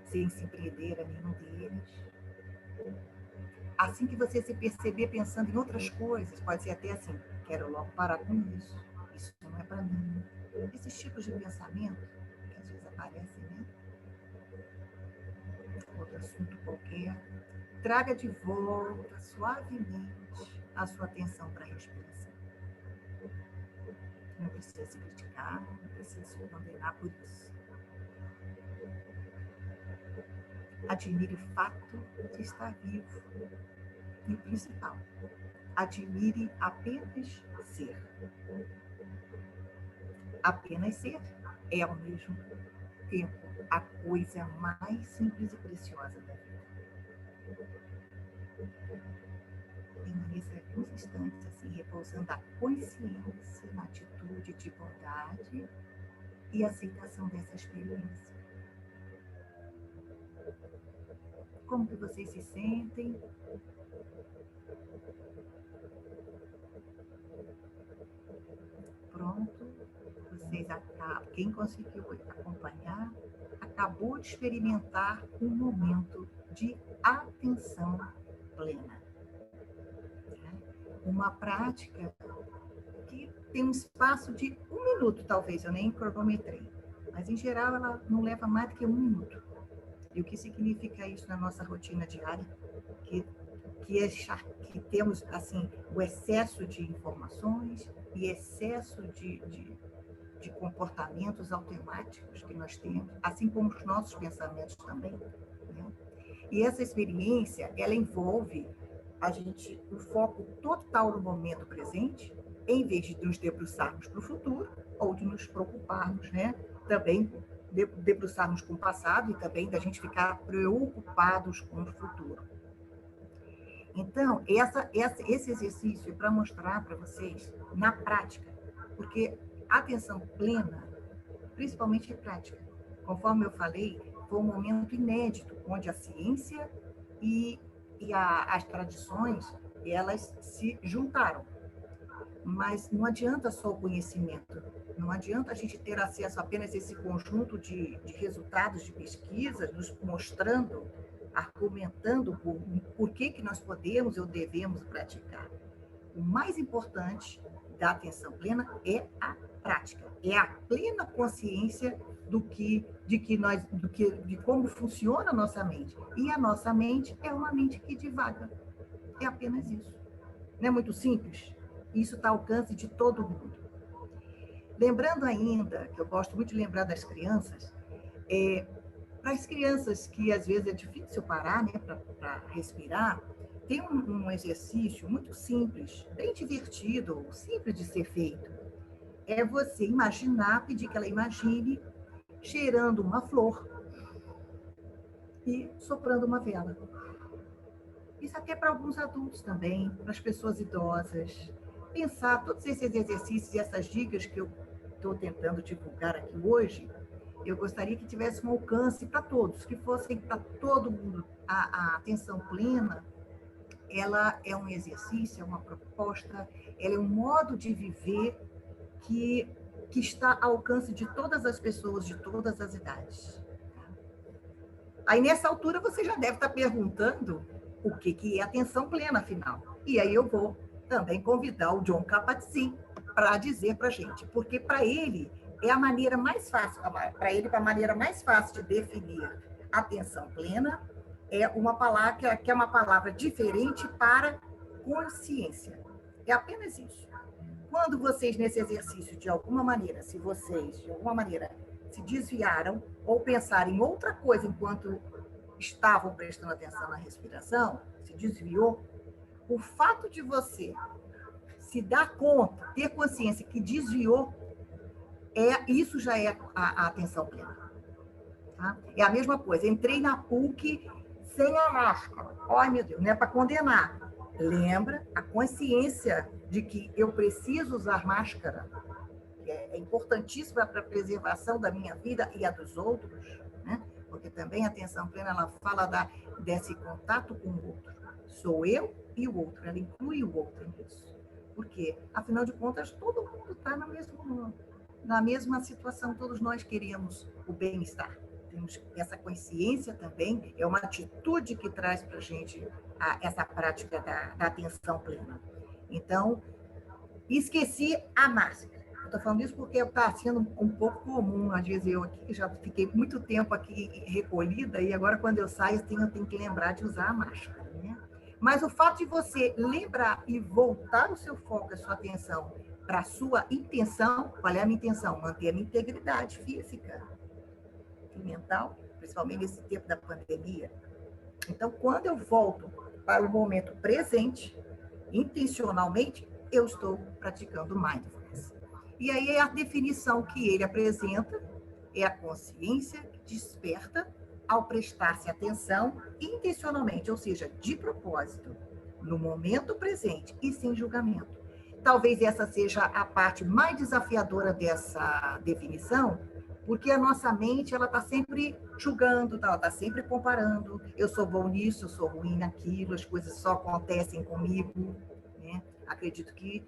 sem se prender a nenhum deles. Assim que você se perceber pensando em outras coisas, pode ser até assim, quero logo parar com isso, isso não é para mim. Esses tipos de pensamento, que às vezes aparecem, né? Outro assunto qualquer, traga de volta, suavemente, a sua atenção para a respiração. Não precisa se criticar, não precisa se condenar por isso. Admire o fato de estar vivo. E o principal, admire apenas ser. Apenas ser é, ao mesmo tempo, a coisa mais simples e preciosa da vida. Permaneça alguns instantes assim, repousando a consciência na atitude de bondade e aceitação dessa experiência. como que vocês se sentem. Pronto, vocês acabam, quem conseguiu acompanhar, acabou de experimentar um momento de atenção plena. Uma prática que tem um espaço de 1 minuto, talvez, eu nem cronometrei, mas em geral ela não leva mais do que 1 minuto. E o que significa isso na nossa rotina diária? Que temos assim o excesso de informações e excesso de comportamentos automáticos que nós temos, assim como os nossos pensamentos também, né? E essa experiência, ela envolve o foco total no momento presente, em vez de nos debruçarmos para o futuro ou de nos preocuparmos, né? Também debruçarmos com o passado e também da gente ficar preocupados com o futuro. Então, esse exercício é para mostrar para vocês, na prática, porque a atenção plena, principalmente é prática. Conforme eu falei, foi um momento inédito, onde a ciência e as tradições, elas se juntaram. Mas não adianta só o conhecimento, não adianta a gente ter acesso apenas a esse conjunto de resultados de pesquisas, nos mostrando, argumentando por que nós podemos ou devemos praticar. O mais importante da atenção plena é a prática, é a plena consciência de como funciona a nossa mente. E a nossa mente é uma mente que divaga. É apenas isso. Não é muito simples? Isso está ao alcance de todo mundo. Lembrando ainda, que eu gosto muito de lembrar das crianças, para as crianças que às vezes é difícil parar, né, para respirar, tem um exercício muito simples, bem divertido, simples de ser feito. É você pedir que ela imagine cheirando uma flor e soprando uma vela. Isso aqui é para alguns adultos também, para as pessoas idosas. Pensar todos esses exercícios e essas dicas que eu estou tentando divulgar aqui hoje, eu gostaria que tivesse um alcance para todos, que fossem para todo mundo. A atenção plena, ela é um exercício, é uma proposta, ela é um modo de viver que está ao alcance de todas as pessoas, de todas as idades. Aí, nessa altura, você já deve estar perguntando o que é atenção plena, afinal. E aí eu vou também convidar o Jon Kabat-Zinn para dizer para a gente, porque para ele é a maneira mais fácil, a maneira mais fácil de definir atenção plena é uma palavra que é uma palavra diferente para consciência. É apenas isso. Quando vocês, nesse exercício, de alguma maneira, se vocês, de alguma maneira, se desviaram ou pensaram em outra coisa enquanto estavam prestando atenção na respiração, se desviou, o fato de você se dar conta, ter consciência que desviou, isso já é a atenção plena. Tá? É a mesma coisa, entrei na PUC sem a máscara. Ai, meu Deus, não é para condenar. Lembra a consciência de que eu preciso usar máscara, que é importantíssima para a preservação da minha vida e a dos outros, né? Porque também a atenção plena, ela fala desse contato com o outro. Sou eu e o outro, ela inclui o outro nisso. Porque, afinal de contas, todo mundo está na mesma situação, todos nós queríamos o bem-estar. Temos essa consciência também, é uma atitude que traz para a gente essa prática da atenção plena. Então, esqueci a máscara. Estou falando isso porque está sendo um pouco comum, às vezes eu aqui já fiquei muito tempo aqui recolhida e agora quando eu saio eu tenho que lembrar de usar a máscara, né? Mas o fato de você lembrar e voltar o seu foco, a sua atenção para a sua intenção, qual é a minha intenção? Manter a minha integridade física e mental, principalmente nesse tempo da pandemia. Então, quando eu volto para o momento presente, intencionalmente, eu estou praticando mindfulness. E aí a definição que ele apresenta é a consciência que desperta ao prestar-se atenção intencionalmente, ou seja, de propósito, no momento presente e sem julgamento. Talvez essa seja a parte mais desafiadora dessa definição, Porque a nossa mente, ela está sempre julgando, ela está sempre comparando. Eu sou bom nisso, eu sou ruim naquilo, as coisas só acontecem comigo, né? Acredito que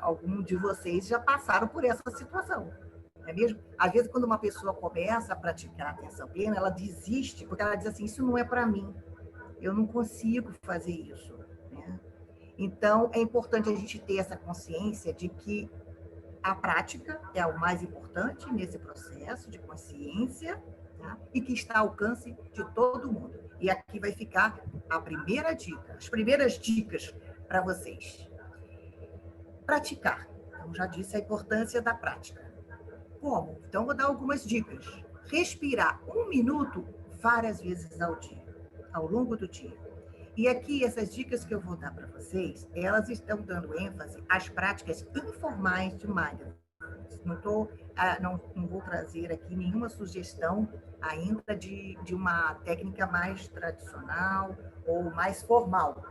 algum de vocês já passaram por essa situação, não é mesmo? Às vezes, quando uma pessoa começa a praticar a atenção plena, ela desiste, porque ela diz assim, isso não é para mim, eu não consigo fazer isso, né? Então, é importante a gente ter essa consciência de que a prática é o mais importante nesse processo de consciência, tá? E que está ao alcance de todo mundo. E aqui vai ficar a primeira dica, as primeiras dicas para vocês. Praticar. Então, já disse a importância da prática. Como? Então, vou dar algumas dicas. Respirar 1 minuto várias vezes ao dia, ao longo do dia. E aqui, essas dicas que eu vou dar para vocês, elas estão dando ênfase às práticas informais de mindfulness. Não vou trazer aqui nenhuma sugestão ainda de uma técnica mais tradicional ou mais formal,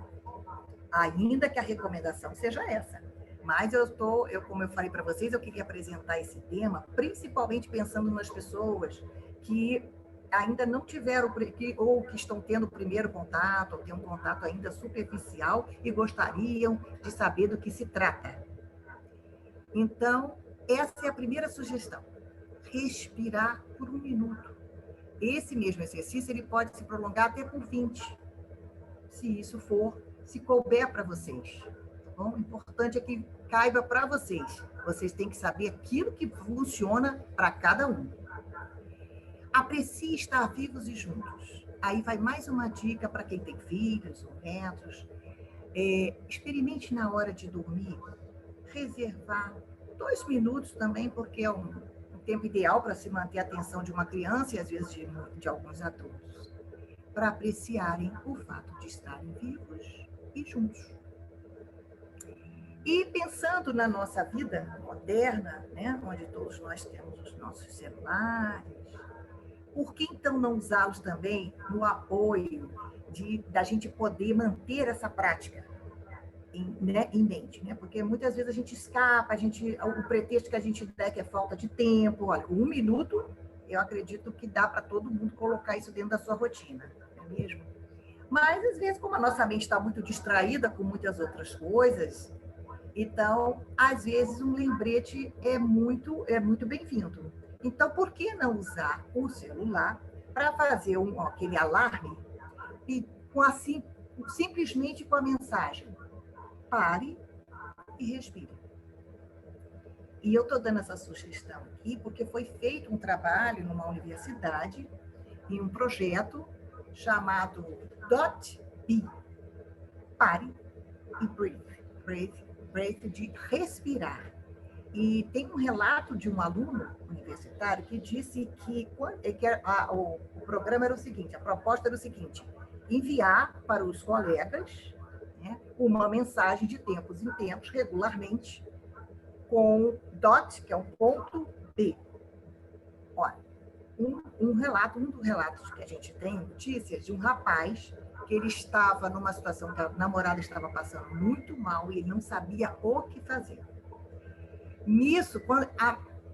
ainda que a recomendação seja essa. Mas como eu falei para vocês, eu queria apresentar esse tema, principalmente pensando nas pessoas que ainda não tiveram, ou que estão tendo o primeiro contato, ou têm um contato ainda superficial e gostariam de saber do que se trata. Então, essa é a primeira sugestão. Respirar por 1 minuto. Esse mesmo exercício, ele pode se prolongar até por 20, se couber para vocês. Bom, o importante é que caiba para vocês. Vocês têm que saber aquilo que funciona para cada um. Aprecie estar vivos e juntos. Aí vai mais uma dica para quem tem filhos ou netos. Experimente na hora de dormir, reservar 2 minutos também, porque é um tempo ideal para se manter a atenção de uma criança e às vezes de alguns adultos, para apreciarem o fato de estarem vivos e juntos. E pensando na nossa vida moderna, né, onde todos nós temos os nossos celulares, por que então não usá-los também no apoio da gente poder manter essa prática em mente, né? Porque muitas vezes a gente escapa, o pretexto que a gente dá que é falta de tempo. Olha, 1 minuto, eu acredito que dá para todo mundo colocar isso dentro da sua rotina, não é mesmo? Mas, às vezes, como a nossa mente está muito distraída com muitas outras coisas, então, às vezes, um lembrete é muito bem-vindo. Então, por que não usar o celular para fazer aquele alarme e simplesmente com a mensagem: pare e respire. E eu estou dando essa sugestão aqui porque foi feito um trabalho numa universidade, em um projeto chamado .be. Pare e breathe de respirar. E tem um relato de um aluno universitário que disse que o programa era o seguinte, a proposta era o seguinte: enviar para os colegas, né, uma mensagem de tempos em tempos, regularmente, com dot, que é um ponto, B. Olha, um dos relatos que a gente tem, notícias de um rapaz que ele estava numa situação que a namorada estava passando muito mal e ele não sabia o que fazer. Nisso,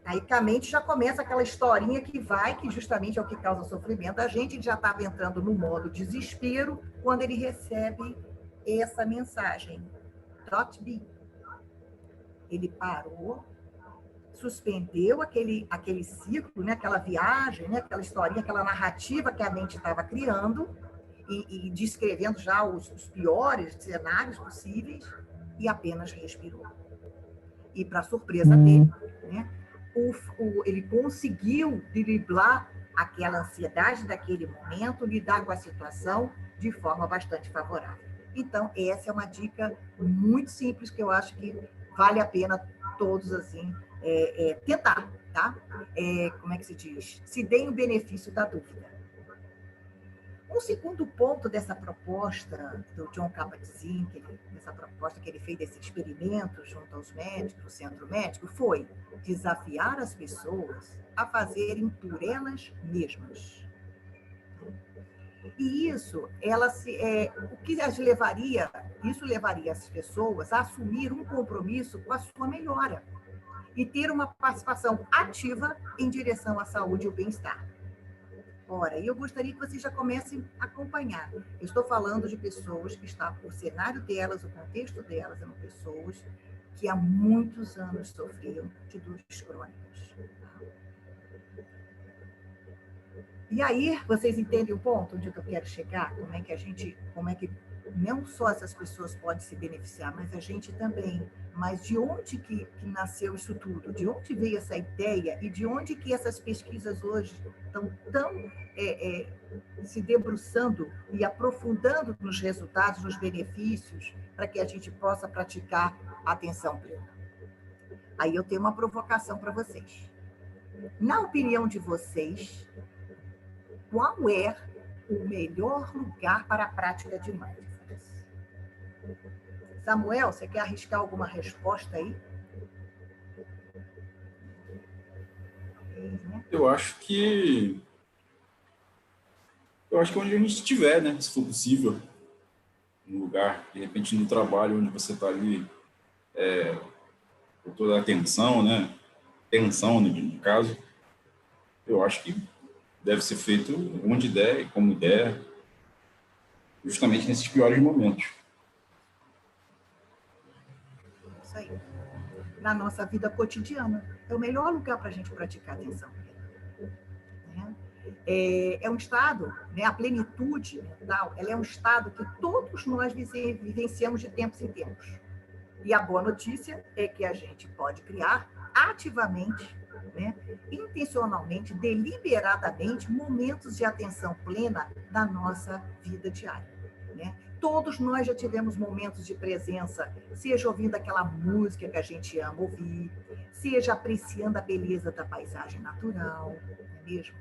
aí com a mente já começa aquela historinha que justamente é o que causa sofrimento. A gente já estava entrando no modo desespero quando ele recebe essa mensagem. .be. Ele parou, suspendeu aquele ciclo, né, aquela viagem, né, aquela historinha, aquela narrativa que a mente estava criando e descrevendo já os piores cenários possíveis e apenas respirou. E, para surpresa dele, né, ele conseguiu driblar aquela ansiedade daquele momento, lidar com a situação de forma bastante favorável. Então, essa é uma dica muito simples que eu acho que vale a pena todos assim tentar, tá? Como é que se diz? Se deem o benefício da dúvida. Um segundo ponto dessa proposta do Jon Kabat-Zinn, dessa proposta que ele fez desse experimento junto aos médicos, no centro médico, foi desafiar as pessoas a fazerem por elas mesmas. E isso levaria as pessoas a assumir um compromisso com a sua melhora. e ter uma participação ativa em direção à saúde e ao bem-estar. Ora, eu gostaria que vocês já comecem a acompanhar. Eu estou falando de pessoas que estão, o cenário delas, o contexto delas, são pessoas que há muitos anos sofriam de dores crônicas. E aí, vocês entendem o ponto onde eu quero chegar? Como é que não só essas pessoas podem se beneficiar, mas a gente também. Mas de onde que nasceu isso tudo? De onde veio essa ideia? E de onde que essas pesquisas hoje estão tão se debruçando e aprofundando nos resultados, nos benefícios, para que a gente possa praticar a atenção plena? Aí eu tenho uma provocação para vocês. Na opinião de vocês, qual é o melhor lugar para a prática de mindfulness? Samuel, você quer arriscar alguma resposta aí? Eu acho que onde a gente estiver, né? Se for possível, um lugar, de repente no trabalho onde você está ali, com toda a atenção, né? Tensão, no caso, eu acho que deve ser feito onde der e como der, justamente nesses piores momentos. Isso aí. Na nossa vida cotidiana. É o melhor lugar para a gente praticar atenção plena. É um estado, né, a plenitude mental, ela é um estado que todos nós vivenciamos de tempos em tempos. E a boa notícia é que a gente pode criar ativamente, né, intencionalmente, deliberadamente, momentos de atenção plena na nossa vida diária. Né? Todos nós já tivemos momentos de presença, seja ouvindo aquela música que a gente ama ouvir, seja apreciando a beleza da paisagem natural, não é mesmo?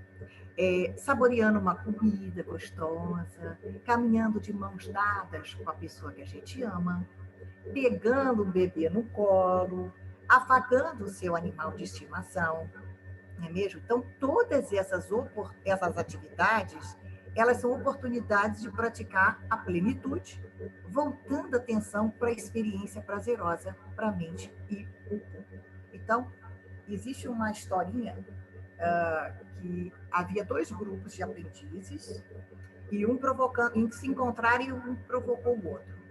Saboreando uma comida gostosa, caminhando de mãos dadas com a pessoa que a gente ama, pegando um bebê no colo, afagando o seu animal de estimação, não é mesmo? Então, todas essas atividades, elas são oportunidades de praticar a plenitude, voltando a atenção para a experiência prazerosa para a mente e o corpo. Então, existe uma historinha que havia 2 grupos de aprendizes e se encontraram e um provocou o outro.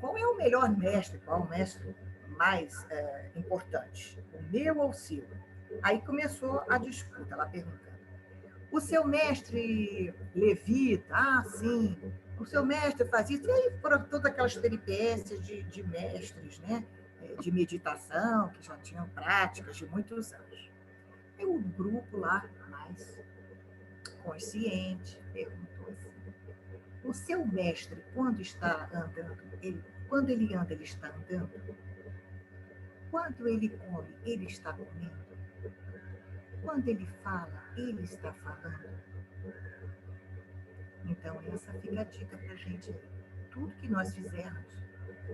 Qual é o melhor mestre? Qual é o mestre mais importante? O meu ou o seu? Aí começou a disputa, ela perguntando. O seu mestre levita? Ah, sim. O seu mestre faz isso? E aí foram todas aquelas peripécias de mestres, né? De meditação, que já tinham práticas de muitos anos. Aí o grupo lá, mais consciente, perguntou assim: o seu mestre, quando está andando, quando ele anda, ele está andando? Quando ele come, ele está comendo? Quando ele fala, ele está falando? Então, essa fica a dica para a gente. Tudo que nós fizermos,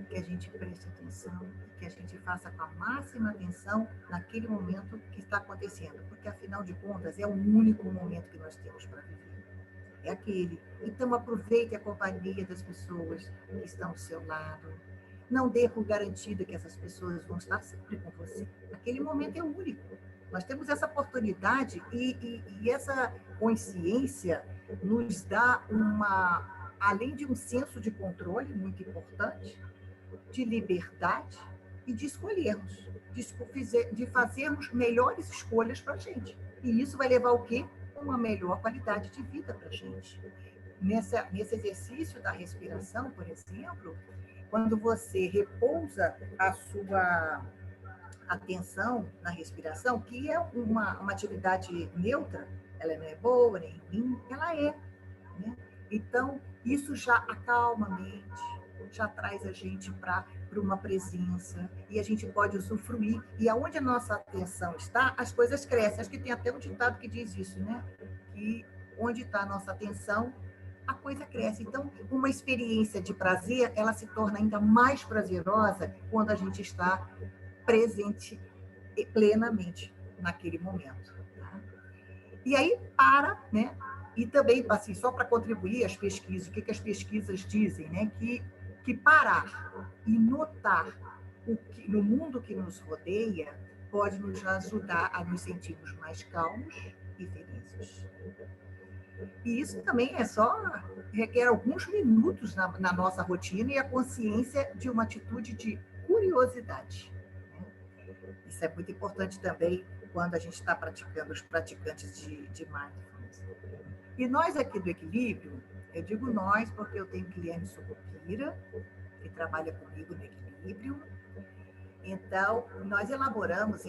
que a gente preste atenção, que a gente faça com a máxima atenção naquele momento que está acontecendo, porque, afinal de contas, é o único momento que nós temos para viver. É aquele. Então, aproveite a companhia das pessoas que estão ao seu lado. Não dê por garantida que essas pessoas vão estar sempre com você. Aquele momento é único. Nós temos essa oportunidade e essa consciência nos dá além de um senso de controle muito importante, de liberdade e de escolhermos, de fazermos melhores escolhas para a gente. E isso vai levar o quê? Uma melhor qualidade de vida para a gente. Nesse exercício da respiração, por exemplo, quando você repousa a sua atenção na respiração, que é uma atividade neutra, ela não é boa nem ruim, ela é. Né? Então, isso já acalma a mente, já traz a gente para uma presença, e a gente pode usufruir. E aonde a nossa atenção está, as coisas crescem. Acho que tem até um ditado que diz isso, né? Que onde está a nossa atenção, a coisa cresce. Então, uma experiência de prazer, ela se torna ainda mais prazerosa quando a gente está presente plenamente naquele momento. Tá? E aí, né? E também, assim, só para contribuir as pesquisas, o que as pesquisas dizem, né? Que parar e notar no mundo que nos rodeia, pode nos ajudar a nos sentirmos mais calmos e felizes. E isso também requer alguns minutos na nossa rotina e a consciência de uma atitude de curiosidade. Isso é muito importante também quando a gente está praticando, os praticantes de mindfulness. E nós aqui do Equilíbrio, eu digo nós porque eu tenho Guilherme Sucupira, que trabalha comigo no Equilíbrio. Então, nós elaboramos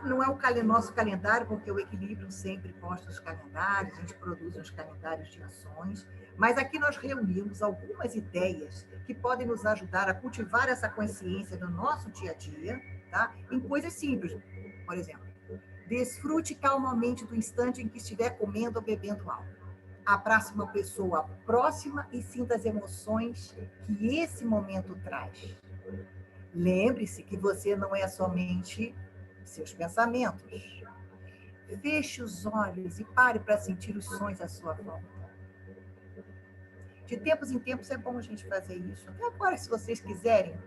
não é o nosso calendário, porque o Equilíbrio sempre posta os calendários, a gente produz os calendários de ações, mas aqui nós reunimos algumas ideias que podem nos ajudar a cultivar essa consciência no nosso dia a dia, tá? Em coisas simples. Por exemplo, desfrute calmamente do instante em que estiver comendo ou bebendo algo. Abrace uma pessoa próxima e sinta as emoções que esse momento traz. Lembre-se que você não é somente seus pensamentos. Feche os olhos e pare para sentir os sons à sua volta. De tempos em tempos é bom a gente fazer isso. Até agora, se vocês quiserem,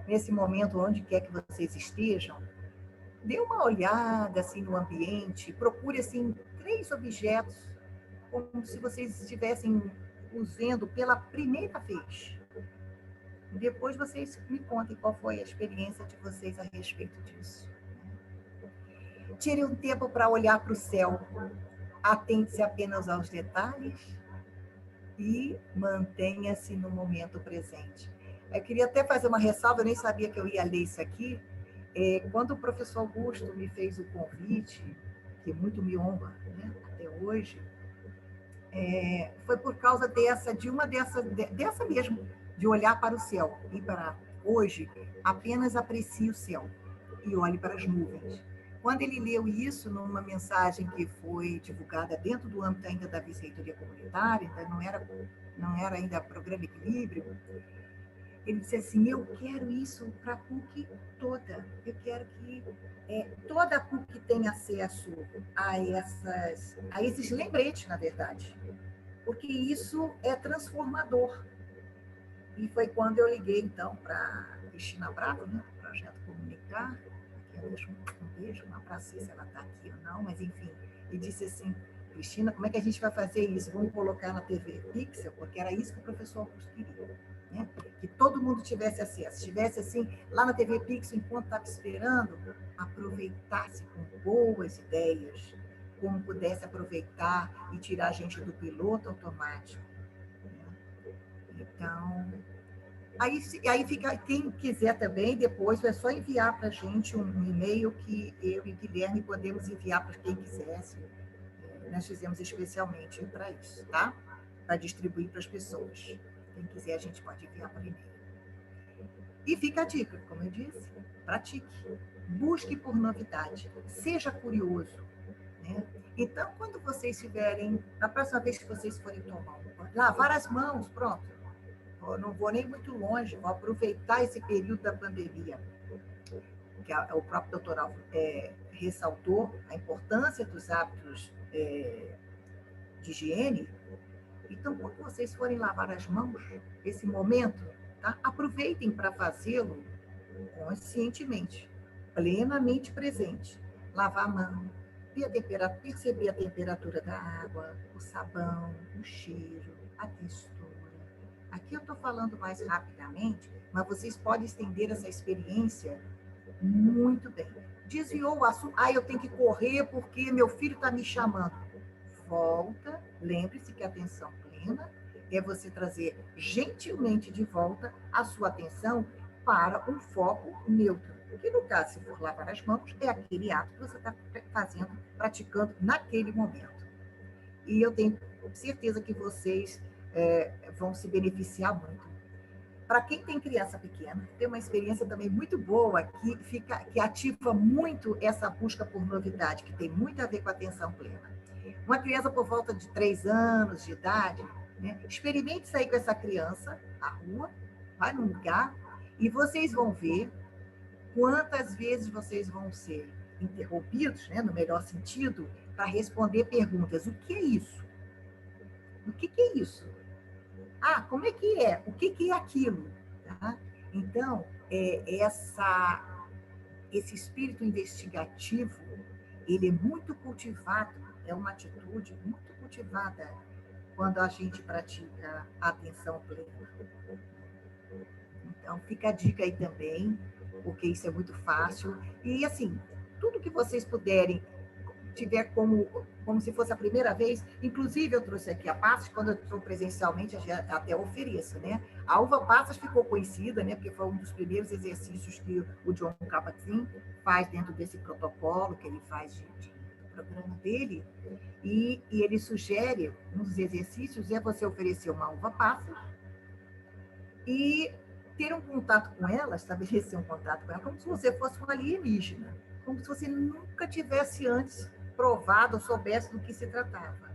nesse momento, onde quer que vocês estejam, dê uma olhada assim, no ambiente, procure assim, 3 objetos, como se vocês estivessem usando pela primeira vez. Depois vocês me contem qual foi a experiência de vocês a respeito disso. Tire um tempo para olhar para o céu. Atente-se apenas aos detalhes e mantenha-se no momento presente. Eu queria até fazer uma ressalva, eu nem sabia que eu ia ler isso aqui. Quando o professor Augusto me fez o convite, que muito me honra, né, até hoje, foi por causa dessa mesmo, de olhar para o céu. E para hoje, apenas aprecie o céu e olhe para as nuvens. Quando ele leu isso numa mensagem que foi divulgada dentro do âmbito ainda da vice-reitoria comunitária, então não era ainda programa Equilíbrio, ele disse assim, eu quero isso para a PUC toda. Eu quero que toda a PUC tenha acesso a esses lembretes, na verdade. Porque isso é transformador. E foi quando eu liguei, então, para Cristina Bravo, né, do Projeto Comunicar, que eu deixo um beijo, não sei se ela está aqui ou não, mas enfim, e disse assim, Cristina, como é que a gente vai fazer isso? Vamos colocar na TV Pixel, porque era isso que o professor Augusto queria, né? Que todo mundo tivesse acesso, estivesse assim, lá na TV Pixel, enquanto estava esperando, aproveitasse com boas ideias, como pudesse aproveitar e tirar a gente do piloto automático. Então, aí fica, quem quiser também, depois é só enviar para a gente um e-mail que eu e Guilherme podemos enviar para quem quisesse. Nós fizemos especialmente para isso, tá? Para distribuir para as pessoas. Quem quiser, a gente pode enviar por e-mail. E fica a dica, como eu disse, pratique. Busque por novidade. Seja curioso. Né? Então, quando vocês tiverem, na próxima vez que vocês forem tomar lavar as mãos, pronto. Eu não vou nem muito longe, vou aproveitar esse período da pandemia, que o próprio doutor Alvo ressaltou a importância dos hábitos de higiene. Então, quando vocês forem lavar as mãos, esse momento, tá? Aproveitem para fazê-lo conscientemente, plenamente presente. Lavar a mão, perceber a temperatura da água, o sabão, o cheiro, a textura. Aqui eu estou falando mais rapidamente, mas vocês podem estender essa experiência muito bem. Desviou o assunto, eu tenho que correr porque meu filho está me chamando. Volta, lembre-se que a atenção plena é você trazer gentilmente de volta a sua atenção para um foco neutro. Que no caso, se for lavar as mãos, é aquele ato que você está fazendo, praticando naquele momento. E eu tenho certeza que vocês vão se beneficiar muito. Para quem tem criança pequena, tem uma experiência também muito boa que ativa muito essa busca por novidade, que tem muito a ver com a atenção plena. Uma criança por volta de 3 anos de idade, né, experimente sair com essa criança à rua, vai num lugar, e vocês vão ver quantas vezes vocês vão ser interrompidos, né, no melhor sentido, para responder perguntas. O que é isso? O que é isso? Como é que é? O que é aquilo? Tá? Então, esse espírito investigativo, ele é muito cultivado, é uma atitude muito cultivada quando a gente pratica a atenção plena. Então, fica a dica aí também, porque isso é muito fácil. E, assim, tudo que vocês puderem, tiver como se fosse a primeira vez, inclusive eu trouxe aqui a Passas, quando eu estou presencialmente, até ofereço, né? A uva passas ficou conhecida, né? Porque foi um dos primeiros exercícios que o Jon Kabat-Zinn faz dentro desse protocolo que ele faz do programa dele, e ele sugere, um dos exercícios é você oferecer uma uva passas e ter um contato com ela, estabelecer um contato com ela, como se você fosse um alienígena, como se você nunca tivesse antes provado ou soubesse do que se tratava.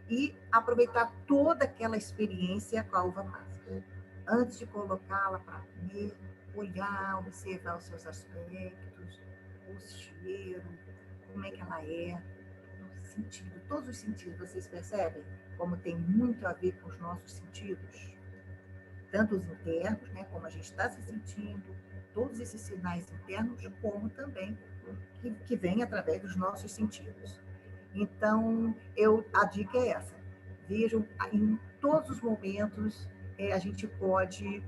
E aproveitar toda aquela experiência com a uva passa. Antes de colocá-la para comer, olhar, observar os seus aspectos, o cheiro, como é que ela é, o sentido, todos os sentidos, vocês percebem como tem muito a ver com os nossos sentidos? Tanto os internos, né, como a gente está se sentindo, todos esses sinais internos, como também que vem através dos nossos sentidos. Então, a dica é essa. Vejam, em todos os momentos, a gente pode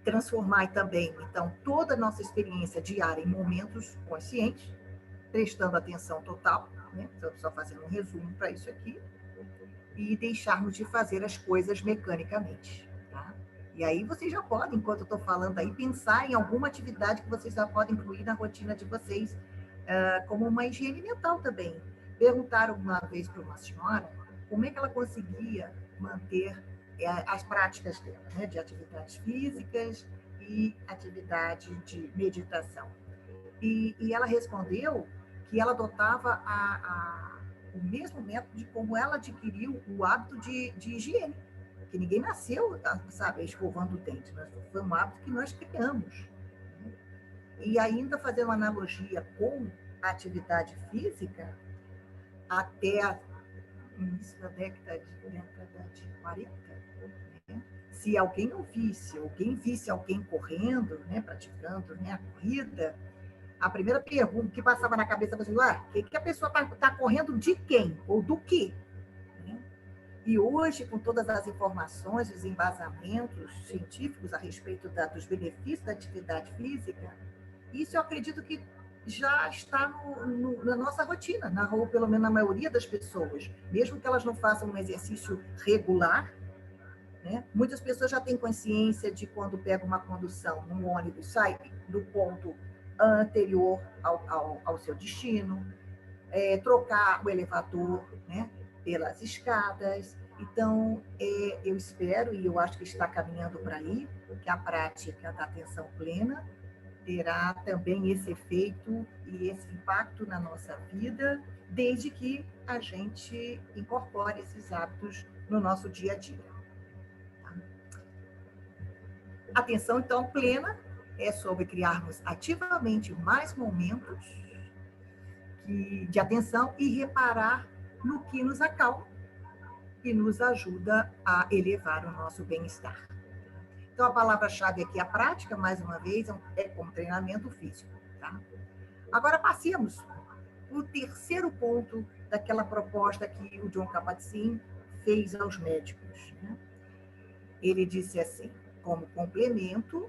transformar também, então, toda a nossa experiência diária em momentos conscientes, prestando atenção total, né? Só fazendo um resumo para isso aqui, e deixarmos de fazer as coisas mecanicamente, tá? E aí vocês já podem, enquanto eu estou falando aí, pensar em alguma atividade que vocês já podem incluir na rotina de vocês, como uma higiene mental também. Perguntaram uma vez para uma senhora como é que ela conseguia manter as práticas dela, né, de atividades físicas e atividade de meditação. E ela respondeu que ela adotava o mesmo método de como ela adquiriu o hábito de higiene, que ninguém nasceu, sabe, escovando o dente, mas foi um hábito que nós criamos. E ainda fazendo uma analogia com a atividade física, até a início da década de 40, né? Se alguém visse alguém correndo, né, praticando, né, a corrida, a primeira pergunta que passava na cabeça da pessoa, que a pessoa está correndo de quem? Ou do quê? Né? E hoje, com todas as informações, os embasamentos científicos a respeito dos benefícios da atividade física, isso eu acredito que já está na nossa rotina, ou pelo menos na maioria das pessoas. Mesmo que elas não façam um exercício regular, né? Muitas pessoas já têm consciência de quando pega uma condução num ônibus, sai do ponto anterior ao seu destino, trocar o elevador, né, pelas escadas. Então, eu espero, e eu acho que está caminhando para aí, que a prática da atenção plena terá também esse efeito e esse impacto na nossa vida, desde que a gente incorpore esses hábitos no nosso dia a dia. Tá? Atenção, então, plena é sobre criarmos ativamente mais momentos de atenção e reparar no que nos acalma e nos ajuda a elevar o nosso bem-estar. Então, a palavra-chave aqui, a prática, mais uma vez, é como treinamento físico. Tá? Agora, passemos o terceiro ponto daquela proposta que o Jon Kabat-Zinn fez aos médicos. Né? Ele disse assim, como complemento...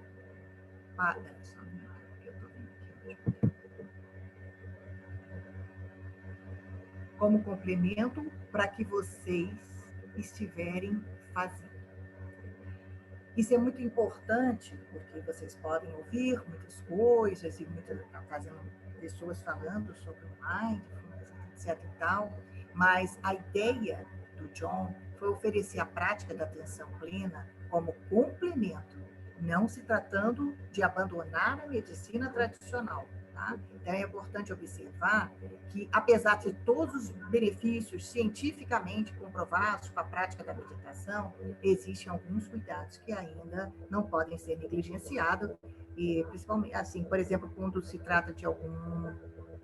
como complemento para que vocês estiverem fazendo. Isso é muito importante, porque vocês podem ouvir muitas coisas e fazendo pessoas falando sobre o mindfulness, etc. e tal, mas a ideia do Jon foi oferecer a prática da atenção plena como complemento, não se tratando de abandonar a medicina tradicional. Tá? Então, é importante observar que, apesar de todos os benefícios cientificamente comprovados com a prática da meditação, existem alguns cuidados que ainda não podem ser negligenciados, e principalmente, assim, por exemplo, quando se trata de algum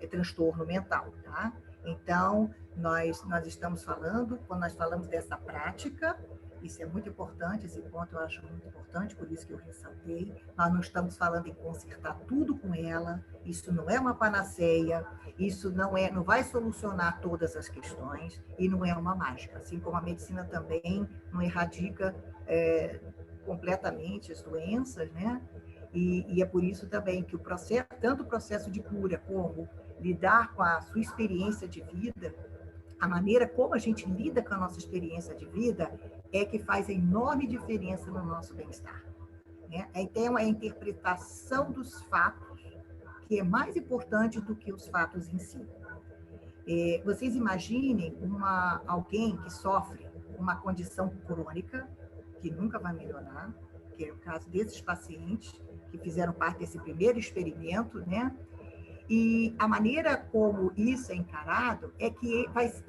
transtorno mental. Tá? Então, nós estamos falando, quando nós falamos dessa prática, Isso é muito importante, esse ponto eu acho muito importante, por isso que eu ressaltei. Nós não estamos falando em consertar tudo com ela, isso não é uma panaceia, isso não vai solucionar todas as questões e não é uma mágica. Assim como a medicina também não erradica completamente as doenças, né? E é por isso também que tanto o processo de cura como lidar com a sua experiência de vida, a maneira como a gente lida com a nossa experiência de vida é que faz enorme diferença no nosso bem-estar, né? Então, é a interpretação dos fatos que é mais importante do que os fatos em si. Vocês imaginem alguém que sofre uma condição crônica, que nunca vai melhorar, que é o caso desses pacientes que fizeram parte desse primeiro experimento, né? E a maneira como isso é encarado é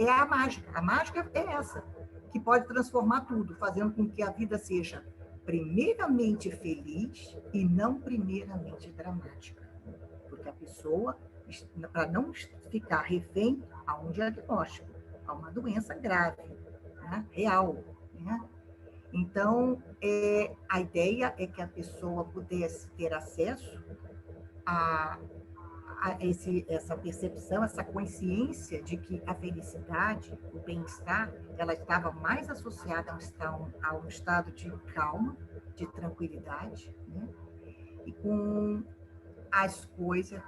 a mágica. A mágica é essa, que pode transformar tudo, fazendo com que a vida seja primeiramente feliz e não primeiramente dramática. Porque a pessoa, para não ficar refém a um diagnóstico, a uma doença grave, né, real, né? Então, a ideia é que a pessoa pudesse ter acesso a essa percepção, essa consciência de que a felicidade, o bem-estar, ela estava mais associada a um estado de calma, de tranquilidade, né? E com a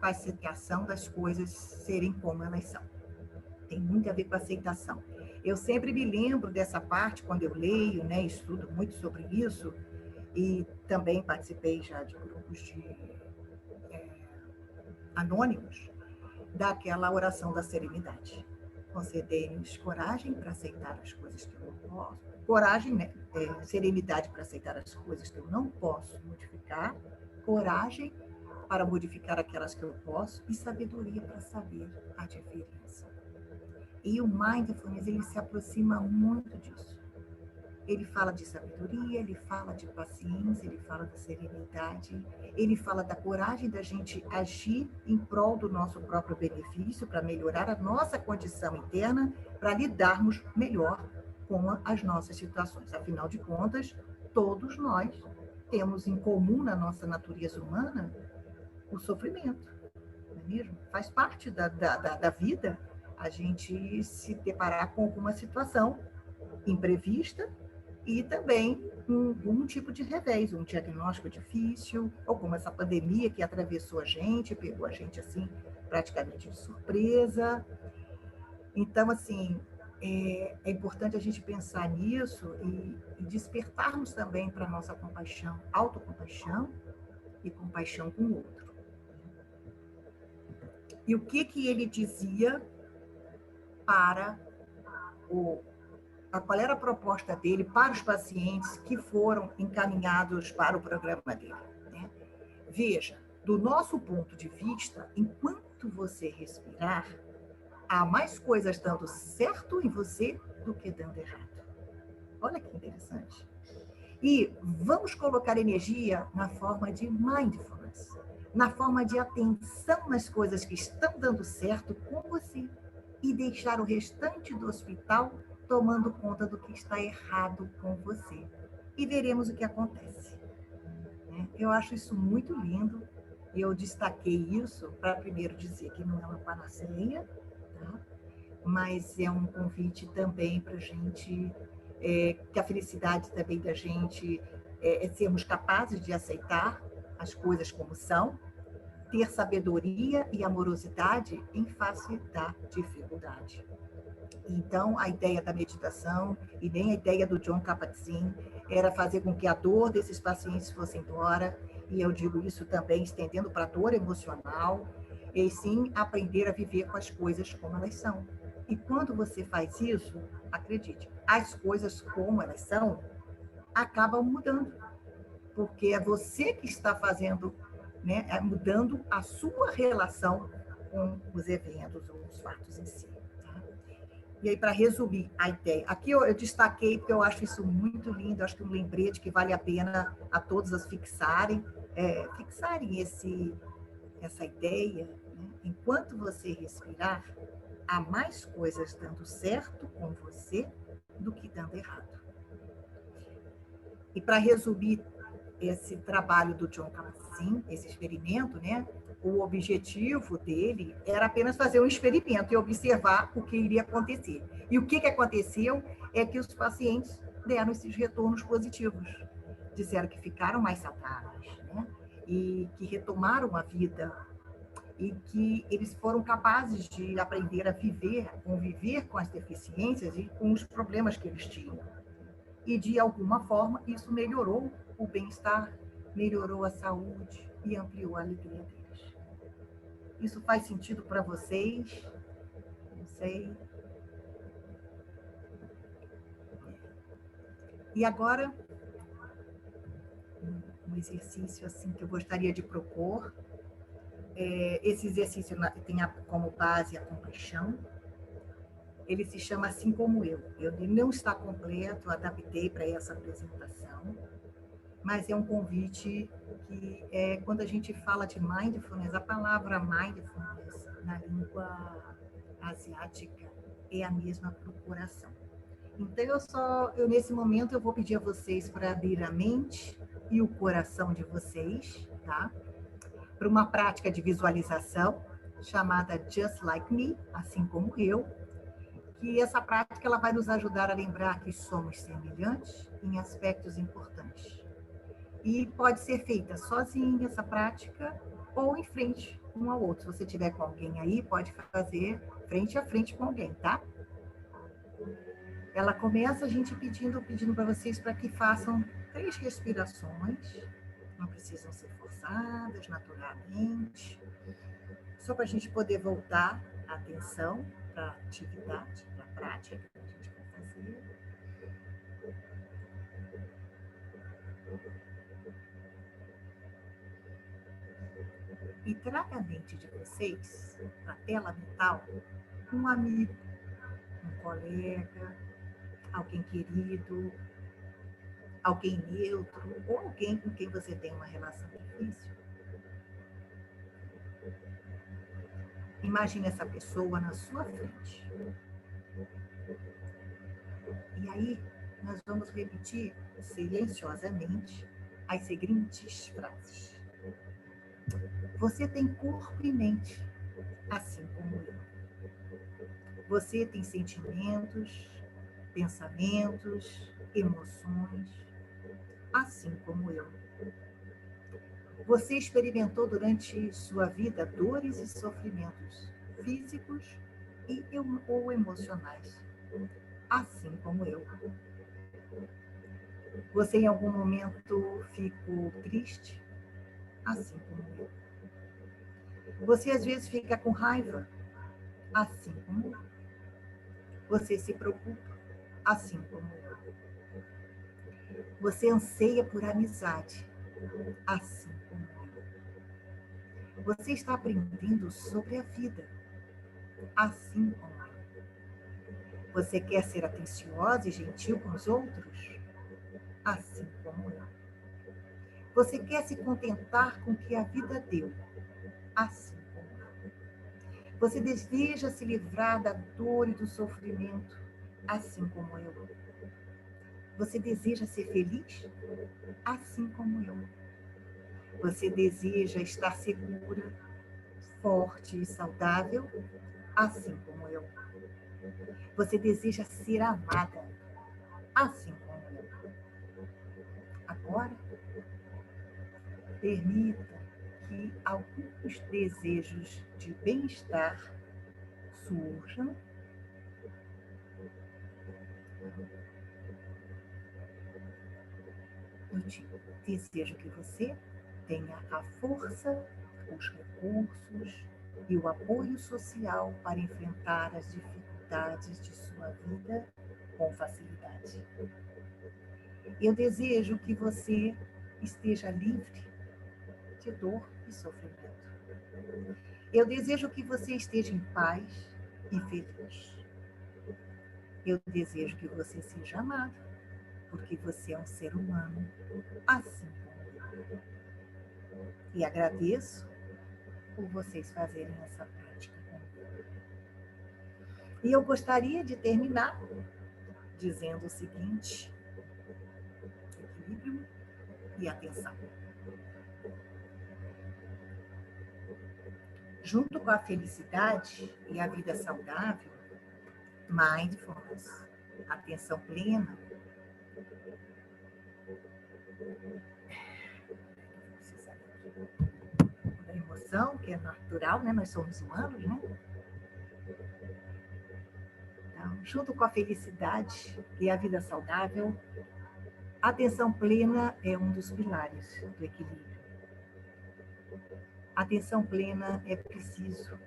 aceitação das coisas serem como elas são. Tem muito a ver com a aceitação. Eu sempre me lembro dessa parte quando eu leio, né, estudo muito sobre isso, e também participei já de grupos anônimos, daquela oração da serenidade. Concedei-nos coragem para aceitar as coisas que eu não posso. Coragem, né? Serenidade para aceitar as coisas que eu não posso modificar. Coragem para modificar aquelas que eu posso. E sabedoria para saber a diferença. E o Mindfulness, ele se aproxima muito disso. Ele fala de sabedoria, ele fala de paciência, ele fala da serenidade, ele fala da coragem da gente agir em prol do nosso próprio benefício, para melhorar a nossa condição interna, para lidarmos melhor com as nossas situações. Afinal de contas, todos nós temos em comum na nossa natureza humana o sofrimento, não é mesmo? Faz parte da vida a gente se deparar com alguma situação imprevista, e também um tipo de revés, um diagnóstico difícil, ou como essa pandemia que atravessou a gente, pegou a gente assim, praticamente de surpresa. Então, assim, é importante a gente pensar nisso e despertarmos também para a nossa compaixão, autocompaixão e compaixão com o outro. E o que ele dizia para qual era a proposta dele para os pacientes que foram encaminhados para o programa dele, né? Veja, do nosso ponto de vista, enquanto você respirar, há mais coisas dando certo em você do que dando errado. Olha que interessante. E vamos colocar energia na forma de mindfulness, na forma de atenção nas coisas que estão dando certo com você e deixar o restante do hospital tomando conta do que está errado com você. E veremos o que acontece. Eu acho isso muito lindo. Eu destaquei isso para primeiro dizer que não é uma panaceia, tá? Mas é um convite também para a gente, que a felicidade também da gente é sermos capazes de aceitar as coisas como são, ter sabedoria e amorosidade em face da dificuldade. Então, a ideia da meditação e nem a ideia do Jon Kabat-Zinn era fazer com que a dor desses pacientes fosse embora, e eu digo isso também estendendo para a dor emocional, e sim aprender a viver com as coisas como elas são. E quando você faz isso, acredite, as coisas como elas são acabam mudando, porque é você que está fazendo, né, mudando a sua relação com os eventos ou os fatos em si. E aí, para resumir a ideia, aqui eu destaquei porque eu acho isso muito lindo, acho que um lembrete que vale a pena a todos as fixarem essa ideia, né? Enquanto você respirar, há mais coisas dando certo com você do que dando errado. E para resumir esse trabalho do John Kabat-Zinn, esse experimento, né? O objetivo dele era apenas fazer um experimento e observar o que iria acontecer. E o que aconteceu é que os pacientes deram esses retornos positivos. Disseram que ficaram mais saudáveis, né? E que retomaram a vida, e que eles foram capazes de aprender a viver, conviver com as deficiências e com os problemas que eles tinham. E, de alguma forma, isso melhorou o bem-estar, melhorou a saúde e ampliou a alegria deles. Isso faz sentido para vocês? Não sei. E agora, um exercício assim que eu gostaria de propor. Esse exercício tem como base a compaixão. Ele se chama Assim Como Eu. Ele não está completo, eu adaptei para essa apresentação, mas é um convite que, quando a gente fala de mindfulness, a palavra mindfulness na língua asiática é a mesma procuração. Então, nesse momento, eu vou pedir a vocês para abrir a mente e o coração de vocês, tá? Para uma prática de visualização chamada Just Like Me, assim como eu, que essa prática ela vai nos ajudar a lembrar que somos semelhantes em aspectos importantes. E pode ser feita sozinha essa prática ou em frente um ao outro. Se você tiver com alguém aí, pode fazer frente a frente com alguém, tá? Ela começa a gente pedindo para vocês para que façam 3 respirações. Não precisam ser forçadas, naturalmente. Só para a gente poder voltar a atenção para a atividade, para a prática que a gente vai fazer. E traga a mente de vocês, para a tela mental, um amigo, um colega, alguém querido, alguém neutro, ou alguém com quem você tem uma relação difícil. Imagine essa pessoa na sua frente. E aí, nós vamos repetir silenciosamente as seguintes frases. Você tem corpo e mente, assim como eu. Você tem sentimentos, pensamentos, emoções, assim como eu. Você experimentou durante sua vida dores e sofrimentos físicos ou emocionais, assim como eu. Você em algum momento ficou triste, assim como eu. Você às vezes fica com raiva, assim como eu. Você se preocupa, assim como eu. Você anseia por amizade, assim como eu. Você está aprendendo sobre a vida, assim como eu. Você quer ser atenciosa e gentil com os outros, assim como eu. Você quer se contentar com o que a vida deu, assim como eu. Você deseja se livrar da dor e do sofrimento, assim como eu. Você deseja ser feliz, assim como eu. Você deseja estar segura, forte e saudável, assim como eu. Você deseja ser amada, assim como eu. Agora, permita que alguns desejos de bem-estar surjam. Eu te desejo que você tenha a força, os recursos e o apoio social para enfrentar as dificuldades de sua vida com facilidade. Eu desejo que você esteja livre de dor e sofrimento. Eu desejo que você esteja em paz e feliz. Eu desejo que você seja amado, porque você é um ser humano, assim como eu. E agradeço por vocês fazerem essa prática comigo. E eu gostaria de terminar dizendo o seguinte: equilíbrio e atenção. Junto com a felicidade e a vida saudável, mindfulness, atenção plena, da emoção, que é natural, né? Nós somos humanos, né? Então, junto com a felicidade e a vida saudável, a atenção plena é um dos pilares do equilíbrio. A atenção plena é preciso.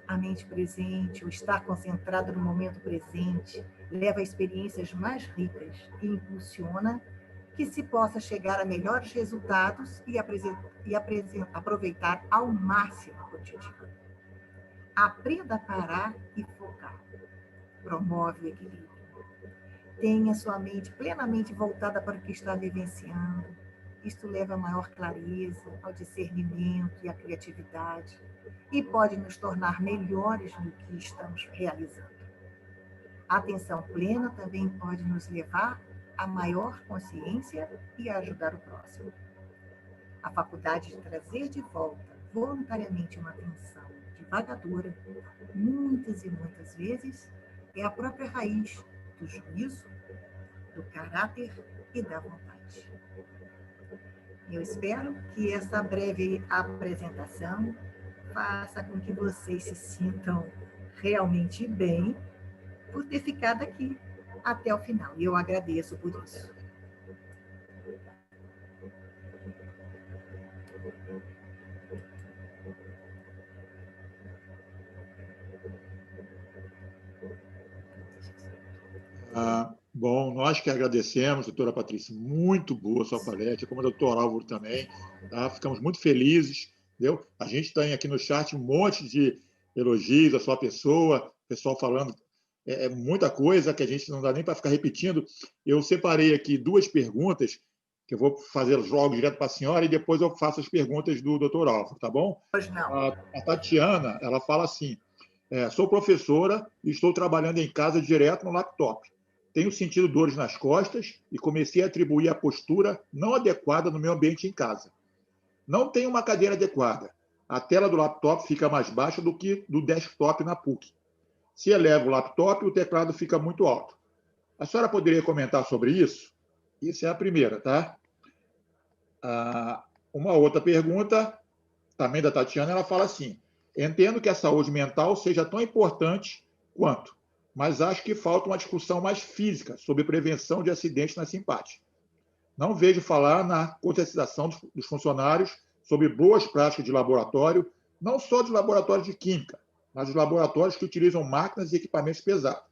A mente presente, o estar concentrado no momento presente, leva a experiências mais ricas e impulsiona que se possa chegar a melhores resultados e aproveitar ao máximo o cotidiano. Aprenda a parar e focar. Promove o equilíbrio. Tenha sua mente plenamente voltada para o que está vivenciando. Isto leva a maior clareza, ao discernimento e à criatividade e pode nos tornar melhores no que estamos realizando. A atenção plena também pode nos levar a maior consciência e a ajudar o próximo. A faculdade de trazer de volta voluntariamente uma atenção divagadora, muitas e muitas vezes, é a própria raiz do juízo, do caráter e da vontade. Eu espero que essa breve apresentação faça com que vocês se sintam realmente bem por ter ficado aqui até o final. E eu agradeço por isso. Bom, nós que agradecemos, doutora Patrícia, muito boa a sua palestra, como o doutor Álvaro também, tá? Ficamos muito felizes, entendeu? A gente tem aqui no chat um monte de elogios à sua pessoa, pessoal falando muita coisa que a gente não dá nem para ficar repetindo. Eu separei aqui 2 perguntas, que eu vou fazer logo direto para a senhora, e depois eu faço as perguntas do doutor Álvaro, tá bom? Pois não. A Tatiana, ela fala assim, sou professora e estou trabalhando em casa direto no laptop. Tenho sentido dores nas costas e comecei a atribuir a postura não adequada no meu ambiente em casa. Não tenho uma cadeira adequada. A tela do laptop fica mais baixa do que do desktop na PUC. Se elevo o laptop, o teclado fica muito alto. A senhora poderia comentar sobre isso? Isso é a primeira, tá? Uma outra pergunta, também da Tatiana, ela fala assim, entendo que a saúde mental seja tão importante quanto, mas acho que falta uma discussão mais física sobre prevenção de acidentes na Simpate. Não vejo falar na conscientização dos funcionários sobre boas práticas de laboratório, não só dos laboratórios de química, mas dos laboratórios que utilizam máquinas e equipamentos pesados.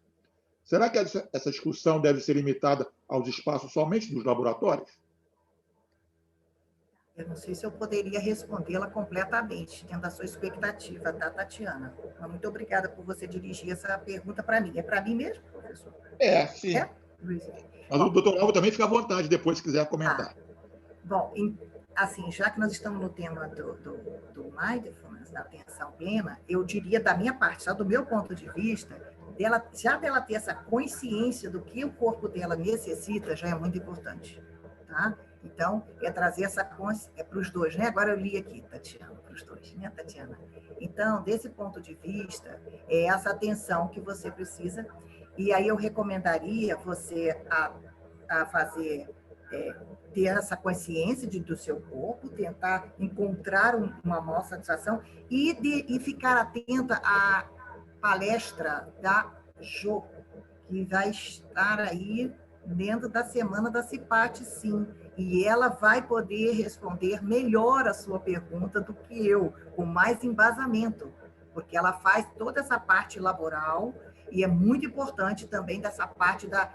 Será que essa discussão deve ser limitada aos espaços somente dos laboratórios? Eu não sei se eu poderia respondê-la completamente, dentro da sua expectativa, tá, Tatiana? Mas muito obrigada por você dirigir essa pergunta para mim. É para mim mesmo, professor? Sim. Luiz? Mas o doutor Álvaro também fica à vontade depois, se quiser comentar. Bom, assim, já que nós estamos no tema do mindfulness, da atenção plena, eu diria da minha parte, só do meu ponto de vista, dela ter essa consciência do que o corpo dela necessita, já é muito importante, tá? Então, é trazer essa consciência para os dois, né? Agora eu li aqui, Tatiana, para os dois, né, Tatiana? Então, desse ponto de vista, é essa atenção que você precisa, e aí eu recomendaria você a fazer, ter essa consciência do seu corpo, tentar encontrar uma maior satisfação e ficar atenta à palestra da Jo, que vai estar aí dentro da semana da Cipate, sim. E ela vai poder responder melhor a sua pergunta do que eu, com mais embasamento, porque ela faz toda essa parte laboral e é muito importante também dessa parte da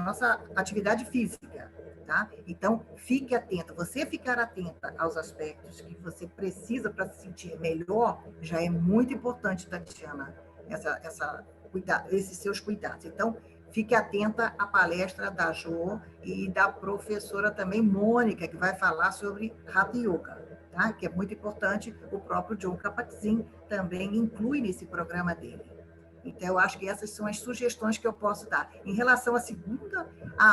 nossa atividade física, tá? Então, fique atenta. Você ficar atenta aos aspectos que você precisa para se sentir melhor já é muito importante, Tatiana, esses seus cuidados. Então, fique atenta à palestra da Jo e da professora também, Mônica, que vai falar sobre Hatha Yoga, tá? Que é muito importante. O próprio John Kabat-Zinn também inclui nesse programa dele. Então, eu acho que essas são as sugestões que eu posso dar. Em relação à segunda,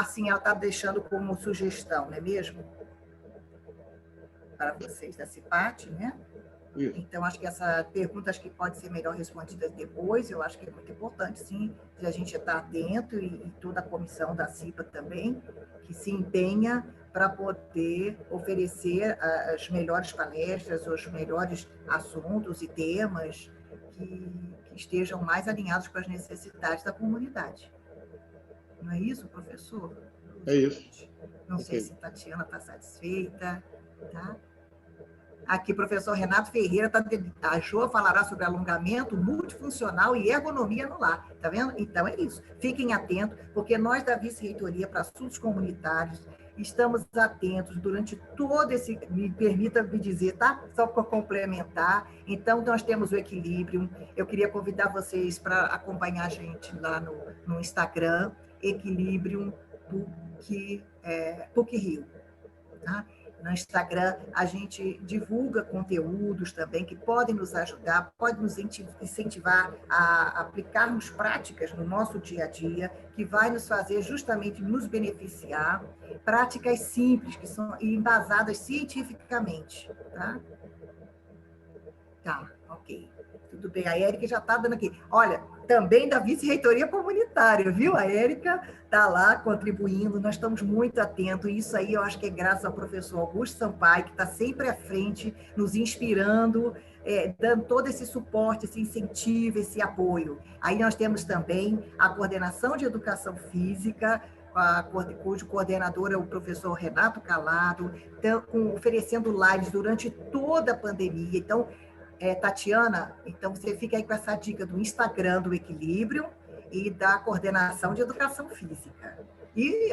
sim, ela está deixando como sugestão, não é mesmo? Para vocês da CIPAT, né? Isso. Então, acho que essa pergunta acho que pode ser melhor respondida depois. Eu acho que é muito importante, sim, de a gente estar atento e toda a comissão da CIPA também, que se empenha para poder oferecer as melhores palestras, os melhores assuntos e temas que estejam mais alinhados com as necessidades da comunidade. Não é isso, professor? É isso. Não sei se a Tatiana está satisfeita, tá? Aqui, professor Renato Ferreira, a Jo falará sobre alongamento multifuncional e ergonomia no lar. Está vendo? Então, é isso. Fiquem atentos, porque nós da Vice-Reitoria para Assuntos Comunitários estamos atentos durante todo esse... Permita-me dizer, tá? Só para complementar. Então, nós temos o Equilibrium. Eu queria convidar vocês para acompanhar a gente lá no Instagram, Equilibrium PUC Rio. Tá? No Instagram, a gente divulga conteúdos também que podem nos ajudar, podem nos incentivar a aplicarmos práticas no nosso dia a dia, que vai nos fazer justamente nos beneficiar, práticas simples, que são embasadas cientificamente. Tá, ok. Tudo bem, a Érica já está dando aqui. Olha, também da Vice-Reitoria Comunitária, viu? A Érica está lá contribuindo, nós estamos muito atentos, e isso aí eu acho que é graças ao professor Augusto Sampaio, que está sempre à frente, nos inspirando, dando todo esse suporte, esse incentivo, esse apoio. Aí nós temos também a coordenação de educação física, cujo coordenador é o professor Renato Calado, oferecendo lives durante toda a pandemia. Então, Tatiana, então você fica aí com essa dica do Instagram do Equilíbrio e da coordenação de educação física. E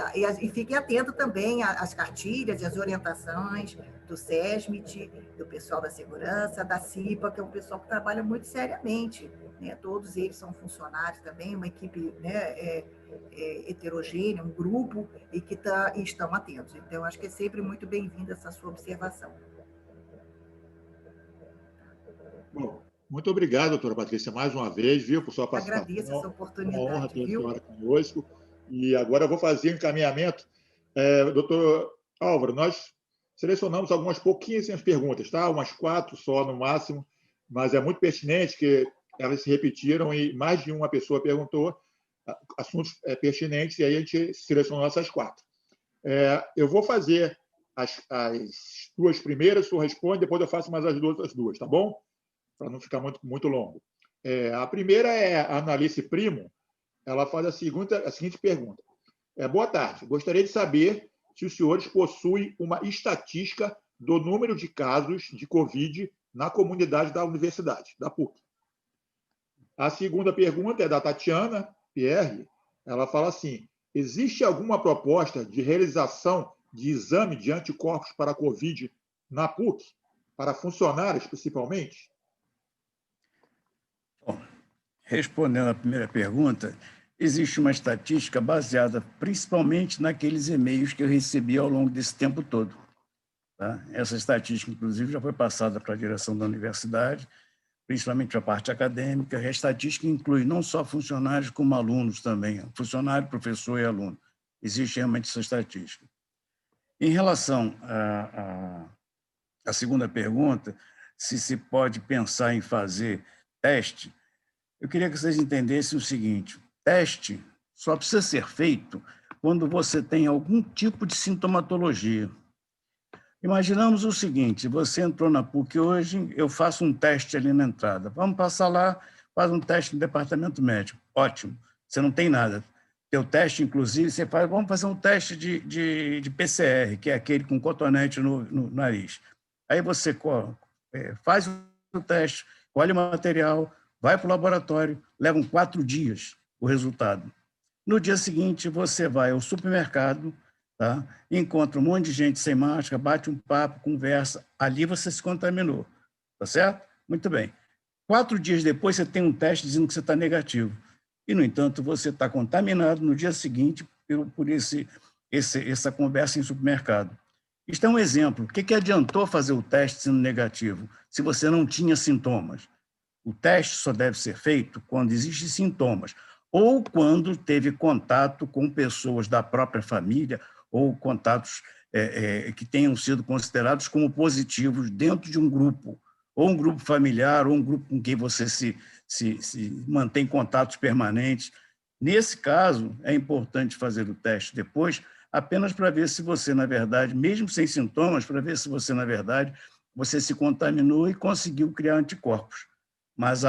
fiquem atentos também às cartilhas e às orientações do SESMIT, do pessoal da segurança, da CIPA, que é um pessoal que trabalha muito seriamente, né? Todos eles são funcionários também, uma equipe, né, heterogênea, um grupo, e que estão atentos. Então, acho que é sempre muito bem-vinda essa sua observação. Bom, muito obrigado, doutora Patrícia, mais uma vez, viu, por sua participação. Agradeço essa oportunidade. Uma honra ter a viu? senhora conosco. E agora eu vou fazer o encaminhamento. Doutor Álvaro, nós selecionamos algumas pouquíssimas perguntas, tá? Umas 4 só no máximo, mas é muito pertinente que elas se repetiram e mais de uma pessoa perguntou assuntos pertinentes, e aí a gente selecionou essas 4. Eu vou fazer as 2 primeiras, o senhor responde, depois eu faço mais as outras 2, tá bom? Para não ficar muito longo. A primeira é a Analice Primo. Ela faz a seguinte pergunta. Boa tarde. Gostaria de saber se os senhores possuem uma estatística do número de casos de Covid na comunidade da universidade, da PUC. A segunda pergunta é da Tatiana Pierre. Ela fala assim: existe alguma proposta de realização de exame de anticorpos para a Covid na PUC, para funcionários principalmente? Bom, respondendo à primeira pergunta, existe uma estatística baseada principalmente naqueles e-mails que eu recebi ao longo desse tempo todo. Tá? Essa estatística, inclusive, já foi passada para a direção da universidade, principalmente para a parte acadêmica. A estatística inclui não só funcionários, como alunos também, funcionário, professor e aluno. Existe realmente essa estatística. Em relação à segunda pergunta, se pode pensar em fazer teste, eu queria que vocês entendessem o seguinte: teste só precisa ser feito quando você tem algum tipo de sintomatologia. Imaginamos o seguinte: você entrou na PUC hoje, eu faço um teste ali na entrada. Vamos passar lá, faz um teste no departamento médico. Ótimo, você não tem nada. Teu teste, inclusive, você faz, vamos fazer um teste de PCR, que é aquele com cotonete no nariz. Aí você faz o teste, colhe o material, vai para o laboratório, levam 4 dias o resultado. No dia seguinte, você vai ao supermercado, tá? Encontra um monte de gente sem máscara, bate um papo, conversa, ali você se contaminou, tá certo? Muito bem. 4 dias depois, você tem um teste dizendo que você está negativo. E, no entanto, você está contaminado no dia seguinte por essa conversa em supermercado. Isto é um exemplo. O que adiantou fazer o teste sendo negativo, se você não tinha sintomas? O teste só deve ser feito quando existem sintomas ou quando teve contato com pessoas da própria família ou contatos que tenham sido considerados como positivos dentro de um grupo, ou um grupo familiar, ou um grupo com quem você se mantém contatos permanentes. Nesse caso, é importante fazer o teste depois, apenas para ver se você, na verdade, mesmo sem sintomas, para ver se você, na verdade, você se contaminou e conseguiu criar anticorpos. Mas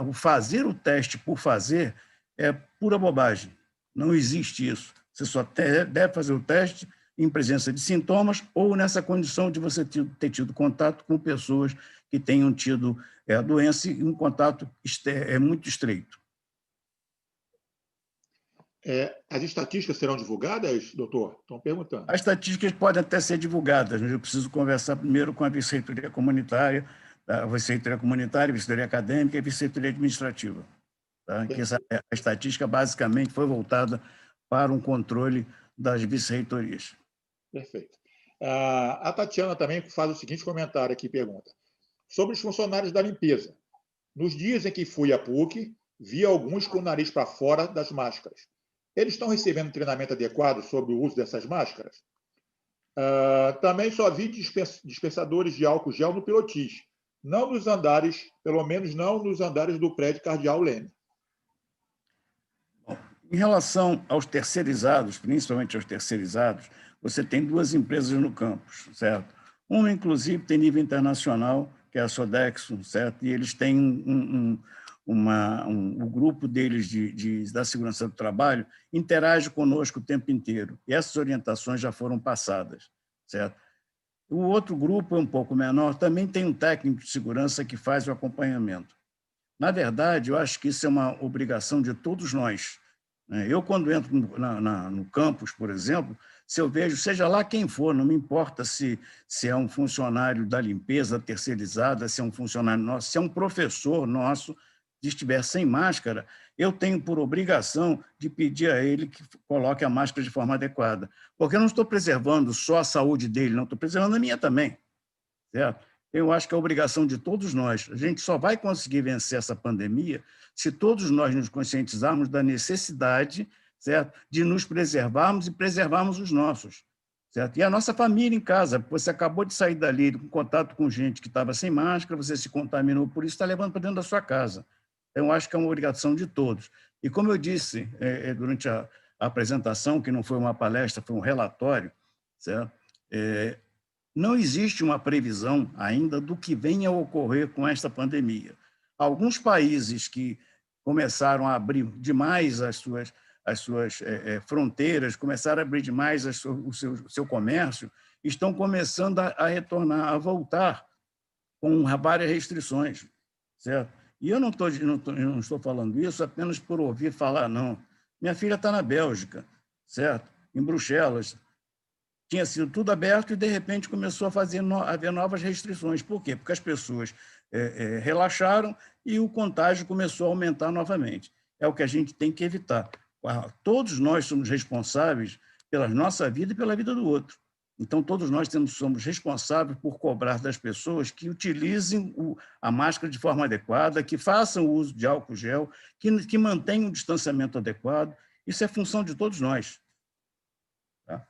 o fazer o teste por fazer é pura bobagem. Não existe isso. Você só deve fazer o teste em presença de sintomas ou nessa condição de você ter tido contato com pessoas que tenham tido a doença e um contato muito estreito. As estatísticas serão divulgadas, doutor? Estão perguntando. As estatísticas podem até ser divulgadas, mas eu preciso conversar primeiro com a vice-reitoria comunitária, a vice-reitoria comunitária, a vice-reitoria acadêmica e a vice-reitoria administrativa. Tá? Que a estatística, basicamente, foi voltada para um controle das vice-reitorias. Perfeito. A Tatiana também faz o seguinte comentário aqui, pergunta. Sobre os funcionários da limpeza. Nos dias em que fui à PUC, vi alguns com o nariz para fora das máscaras. Eles estão recebendo treinamento adequado sobre o uso dessas máscaras? Também só vi dispensadores de álcool gel no pilotis, não nos andares, pelo menos não nos andares do prédio Cardeal Leme. Em relação aos terceirizados, principalmente aos terceirizados, você tem duas empresas no campus, certo? Uma, inclusive, tem nível internacional, que é a Sodexo, certo? E eles têm o grupo deles da segurança do trabalho interage conosco o tempo inteiro. E essas orientações já foram passadas, certo? O outro grupo é um pouco menor, também tem um técnico de segurança que faz o acompanhamento. Na verdade, eu acho que isso é uma obrigação de todos nós. Eu, quando entro no campus, por exemplo, se eu vejo, seja lá quem for, não me importa se é um funcionário da limpeza terceirizada, se é um funcionário nosso, se é um professor nosso, se estiver sem máscara, eu tenho por obrigação de pedir a ele que coloque a máscara de forma adequada. Porque eu não estou preservando só a saúde dele, não, estou preservando a minha também. Certo? Eu acho que é obrigação de todos nós. A gente só vai conseguir vencer essa pandemia se todos nós nos conscientizarmos da necessidade, certo, de nos preservarmos e preservarmos os nossos. Certo? E a nossa família em casa. Você acabou de sair dali com contato com gente que estava sem máscara, você se contaminou por isso, está levando para dentro da sua casa. Eu acho que é uma obrigação de todos. E como eu disse durante a apresentação, que não foi uma palestra, foi um relatório, certo? Não existe uma previsão ainda do que venha a ocorrer com esta pandemia. Alguns países que começaram a abrir demais as suas fronteiras, começaram a abrir demais o seu comércio, estão começando a retornar, a voltar com várias restrições, certo? E eu não estou falando isso apenas por ouvir falar, não. Minha filha está na Bélgica, certo? Em Bruxelas. Tinha sido tudo aberto e, de repente, começou a haver novas restrições. Por quê? Porque as pessoas relaxaram e o contágio começou a aumentar novamente. É o que a gente tem que evitar. Todos nós somos responsáveis pela nossa vida e pela vida do outro. Então, todos nós somos responsáveis por cobrar das pessoas que utilizem a máscara de forma adequada, que façam o uso de álcool gel, que mantenham o distanciamento adequado. Isso é função de todos nós. Tá?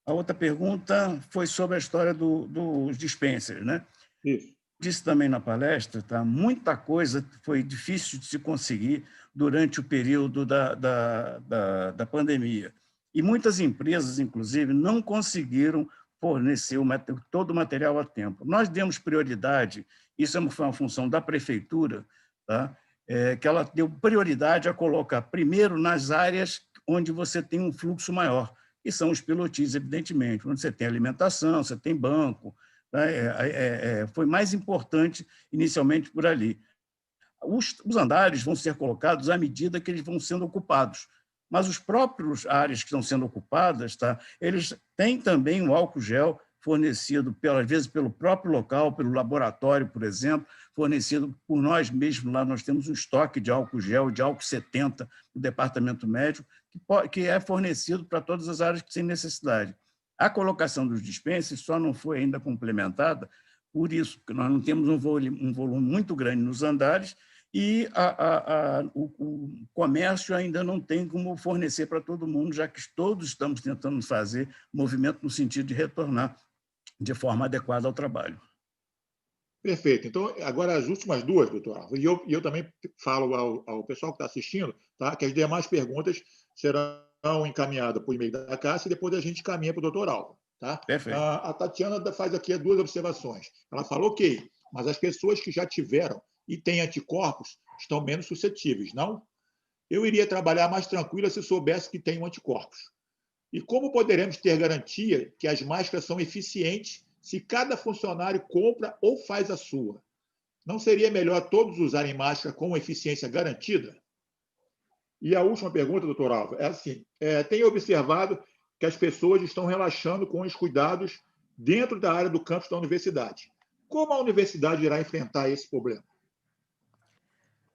A outra pergunta foi sobre a história dos dispensers, né? Isso. Disse também na palestra, tá? Muita coisa foi difícil de se conseguir durante o período da pandemia. E muitas empresas, inclusive, não conseguiram fornecer todo o material a tempo. Nós demos prioridade, isso foi uma função da prefeitura, tá? Que ela deu prioridade a colocar primeiro nas áreas onde você tem um fluxo maior, que são os pilotis, evidentemente, onde você tem alimentação, você tem banco. Foi mais importante inicialmente por ali. Os andares vão ser colocados à medida que eles vão sendo ocupados, mas os próprios áreas que estão sendo ocupadas, tá, eles têm também o álcool gel fornecido, às vezes, pelo próprio local, pelo laboratório, por exemplo, fornecido por nós mesmos. Lá nós temos um estoque de álcool gel, de álcool 70, no departamento médico, que é fornecido para todas as áreas que têm necessidade. A colocação dos dispensers só não foi ainda complementada por isso, porque nós não temos um volume muito grande nos andares e o comércio ainda não tem como fornecer para todo mundo, já que todos estamos tentando fazer movimento no sentido de retornar de forma adequada ao trabalho. Perfeito. Então, agora as últimas duas, doutor Álvaro. E eu também falo ao pessoal que está assistindo, tá, que as demais perguntas serão encaminhadas por e-mail da Cássia e depois a gente encaminha para o doutor Álvaro. Tá? Perfeito. A Tatiana faz aqui duas observações. Ela falou, ok, mas as pessoas que já tiveram e têm anticorpos estão menos suscetíveis, não? Eu iria trabalhar mais tranquila se soubesse que tenho anticorpos. E como poderemos ter garantia que as máscaras são eficientes se cada funcionário compra ou faz a sua? Não seria melhor todos usarem máscara com eficiência garantida? E a última pergunta, doutor Álvaro, é assim, tenho observado que as pessoas estão relaxando com os cuidados dentro da área do campus da universidade. Como a universidade irá enfrentar esse problema?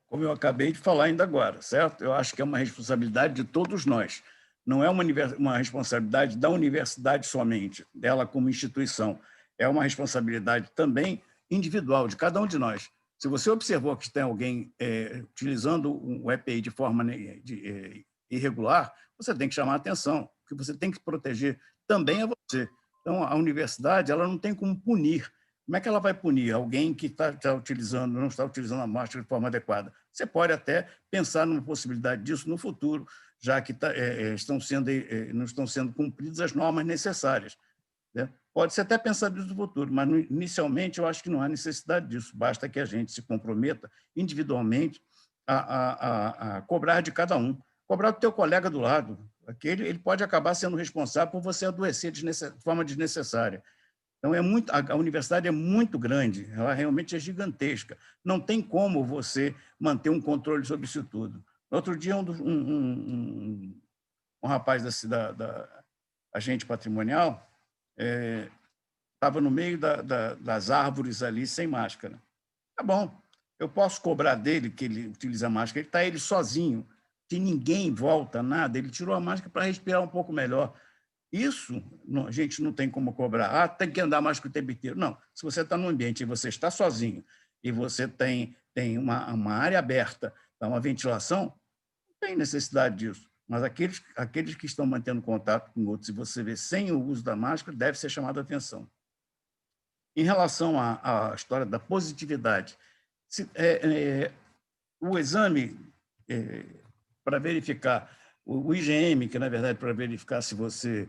Como eu acabei de falar ainda agora, certo? Eu acho que é uma responsabilidade de todos nós. Não é uma responsabilidade da universidade somente, dela como instituição. É uma responsabilidade também individual de cada um de nós. Se você observou que tem alguém utilizando o EPI de forma irregular, você tem que chamar a atenção, porque você tem que proteger também a você. Então, a universidade ela não tem como punir. Como é que ela vai punir alguém que não está utilizando a máscara de forma adequada? Você pode até pensar numa possibilidade disso no futuro, já que não estão sendo cumpridas as normas necessárias. Né? Pode-se até pensar nisso no futuro, mas inicialmente eu acho que não há necessidade disso. Basta que a gente se comprometa individualmente a cobrar de cada um. Cobrar do teu colega do lado. Ele pode acabar sendo responsável por você adoecer de forma desnecessária. Então, a universidade é muito grande, ela realmente é gigantesca. Não tem como você manter um controle sobre isso tudo. Outro dia, um rapaz da agente patrimonial estava no meio das árvores ali, sem máscara. Tá bom, eu posso cobrar dele que ele utiliza a máscara, ele sozinho, que ninguém em volta, nada, ele tirou a máscara para respirar um pouco melhor. Isso a gente não tem como cobrar. Tem que andar mais que o tempo inteiro. Não, se você está num ambiente e você está sozinho e você tem uma área aberta, uma ventilação, não tem necessidade disso. Mas aqueles que estão mantendo contato com outros, se você vê sem o uso da máscara, deve ser chamado a atenção. Em relação à história da positividade, o exame para verificar, o IgM, que na verdade para verificar se você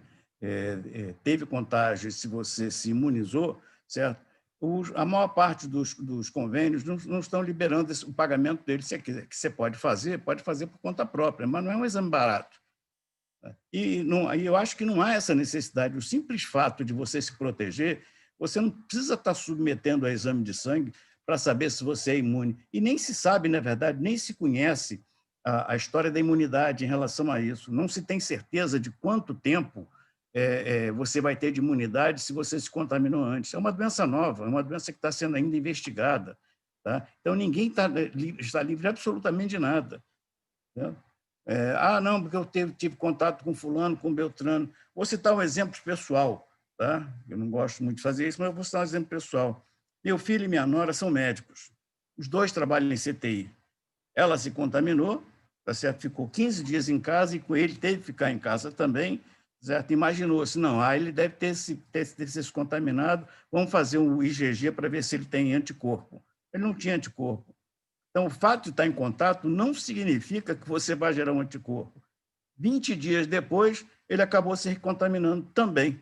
teve contágio, se você se imunizou, certo? A maior parte dos convênios não estão liberando o pagamento dele. Se que você pode fazer por conta própria, mas não é um exame barato. E eu acho que não há essa necessidade. O simples fato de você se proteger, você não precisa estar submetendo a exame de sangue para saber se você é imune. E nem se sabe, na verdade, nem se conhece a história da imunidade em relação a isso. Não se tem certeza de quanto tempo você vai ter de imunidade se você se contaminou antes. É uma doença nova, é uma doença que está sendo ainda investigada. Tá? Então, ninguém está livre absolutamente de nada. Tá? Não, porque eu tive contato com fulano, com Beltrano. Vou citar um exemplo pessoal. Tá? Eu não gosto muito de fazer isso, mas eu vou citar um exemplo pessoal. Meu filho e minha nora são médicos. Os dois trabalham em CTI. Ela se contaminou, tá certo? Ficou 15 dias em casa e com ele teve que ficar em casa também. Certo? Imaginou-se, não, ele deve ter se contaminado, vamos fazer um IgG para ver se ele tem anticorpo. Ele não tinha anticorpo. Então, o fato de estar em contato não significa que você vai gerar um anticorpo. 20 dias depois, ele acabou se contaminando também,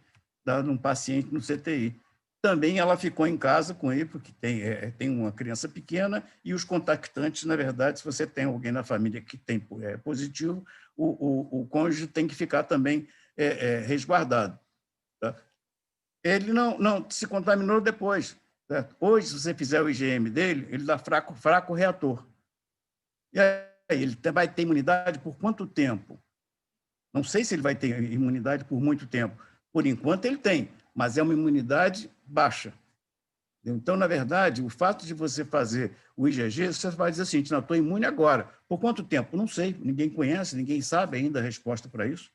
num paciente no CTI. Também ela ficou em casa com ele, porque tem uma criança pequena, e os contactantes, na verdade, se você tem alguém na família que tem positivo, o cônjuge tem que ficar também resguardado. Tá? Ele não se contaminou depois. Certo? Hoje, se você fizer o IgM dele, ele dá fraco reator. E aí, ele vai ter imunidade por quanto tempo? Não sei se ele vai ter imunidade por muito tempo. Por enquanto, ele tem, mas é uma imunidade baixa. Então, na verdade, o fato de você fazer o IgG, você vai dizer assim, não, estou imune agora. Por quanto tempo? Não sei, ninguém conhece, ninguém sabe ainda a resposta para isso.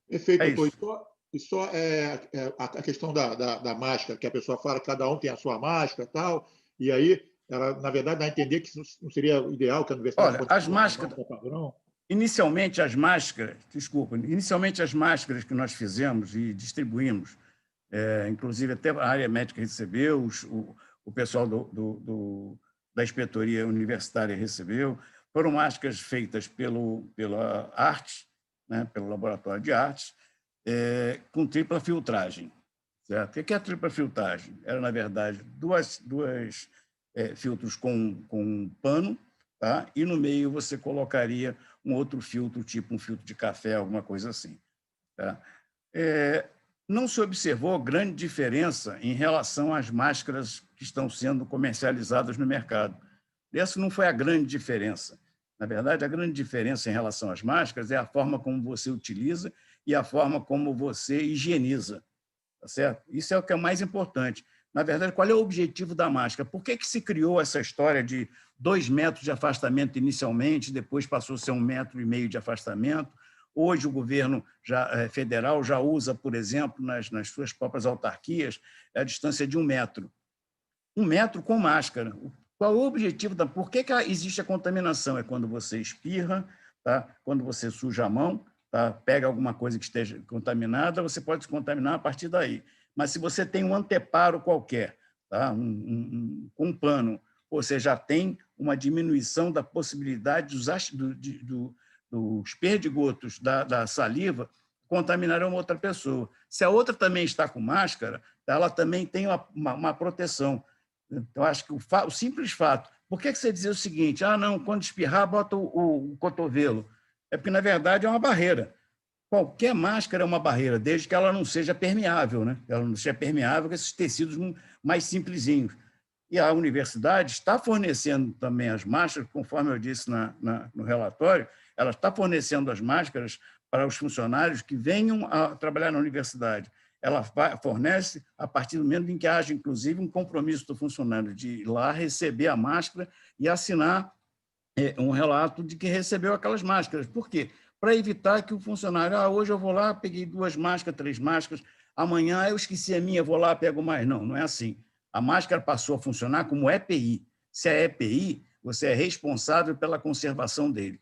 Perfeito, doutor. E só a questão da máscara, que a pessoa fala que cada um tem a sua máscara e tal, e aí ela, na verdade, dá a entender que isso não seria o ideal, que a universidade Olha, fosse as máscaras... padrão. Inicialmente, as máscaras que nós fizemos e distribuímos, inclusive até a área médica recebeu, o pessoal da inspetoria universitária recebeu, foram máscaras feitas pela ARTES, né, pelo Laboratório de Artes, com tripla filtragem. Certo? O que é a tripla filtragem? Era, na verdade, duas filtros com pano, tá? E no meio você colocaria um outro filtro, tipo um filtro de café, alguma coisa assim. Tá? Não se observou grande diferença em relação às máscaras que estão sendo comercializadas no mercado. Essa não foi a grande diferença. Na verdade, a grande diferença em relação às máscaras é a forma como você utiliza e a forma como você higieniza. Tá certo? Isso é o que é mais importante. Na verdade, qual é o objetivo da máscara? Por que se criou essa história de 2 metros de afastamento inicialmente, depois passou a ser 1,5 metro de afastamento? Hoje o governo federal já usa, por exemplo, nas suas próprias autarquias, a distância de 1 metro. 1 metro com máscara. Qual é o objetivo? Por que existe a contaminação? É quando você espirra, tá? Quando você suja a mão, tá? Pega alguma coisa que esteja contaminada, você pode se contaminar a partir daí. Mas se você tem um anteparo qualquer, tá? Com um pano, você já tem uma diminuição da possibilidade dos perdigotos da saliva contaminarem uma outra pessoa. Se a outra também está com máscara, ela também tem uma proteção. Então, acho que o simples fato... Por que você dizer o seguinte? Não, quando espirrar, bota o cotovelo. É porque, na verdade, é uma barreira. Qualquer máscara é uma barreira, desde que ela não seja permeável, né? Ela não seja permeável com esses tecidos mais simplesinhos. E a universidade está fornecendo também as máscaras, conforme eu disse no relatório, ela está fornecendo as máscaras para os funcionários que venham a trabalhar na universidade. Ela fornece a partir do momento em que haja, inclusive, um compromisso do funcionário de ir lá receber a máscara e assinar um relato de que recebeu aquelas máscaras. Por quê? Para evitar que o funcionário, hoje eu vou lá, peguei 2 máscaras, 3 máscaras, amanhã eu esqueci a minha, vou lá, pego mais. Não, não é assim. A máscara passou a funcionar como EPI. Se é EPI, você é responsável pela conservação dele.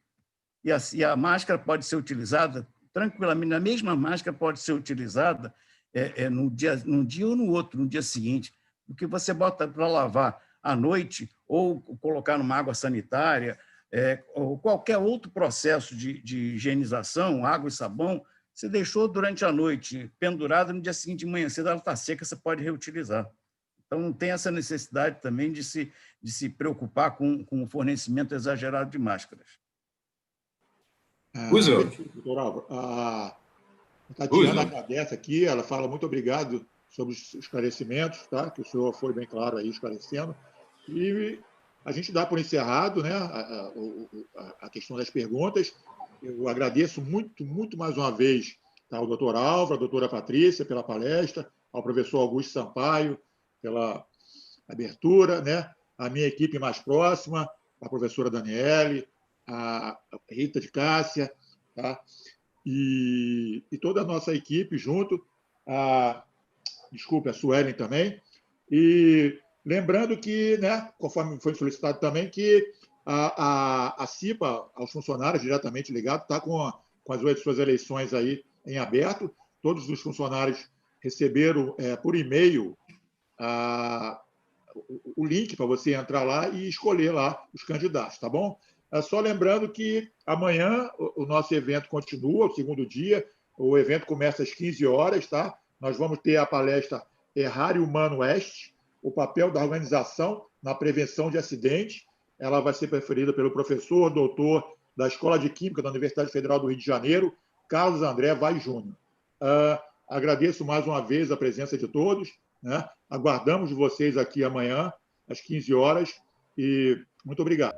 E a máscara pode ser utilizada tranquilamente, a mesma máscara pode ser utilizada num dia ou no outro, no dia seguinte, porque você bota para lavar à noite ou colocar numa água sanitária, ou qualquer outro processo de higienização, água e sabão, você deixou durante a noite pendurada, no dia seguinte de manhã cedo ela está seca, você pode reutilizar. Então, não tem essa necessidade também de se preocupar com o fornecimento exagerado de máscaras. Doutor Álvaro, a Tatiana agradece aqui, ela fala muito obrigado sobre os esclarecimentos, tá? Que o senhor foi bem claro aí esclarecendo. E a gente dá por encerrado, né, a questão das perguntas. Eu agradeço muito mais uma vez, tá, ao doutor Álvaro, à doutora Patrícia pela palestra, ao professor Augusto Sampaio pela abertura, né, a minha equipe mais próxima, a professora Daniele, a Rita de Cássia, tá? E toda a nossa equipe junto, a Suelen também. E lembrando que, né, conforme foi solicitado também, que a CIPA, aos funcionários diretamente ligados, está com as suas eleições aí em aberto. Todos os funcionários receberam por e-mail o link para você entrar lá e escolher lá os candidatos, tá bom? Só lembrando que amanhã o nosso evento continua, o segundo dia. O evento começa às 15 horas, tá? Nós vamos ter a palestra Errar Humano Oeste, o papel da organização na prevenção de acidentes. Ela vai ser preferida pelo professor, doutor da Escola de Química da Universidade Federal do Rio de Janeiro, Carlos André Vaz Júnior. Agradeço mais uma vez a presença de todos, né? Aguardamos vocês aqui amanhã, às 15 horas, e muito obrigado.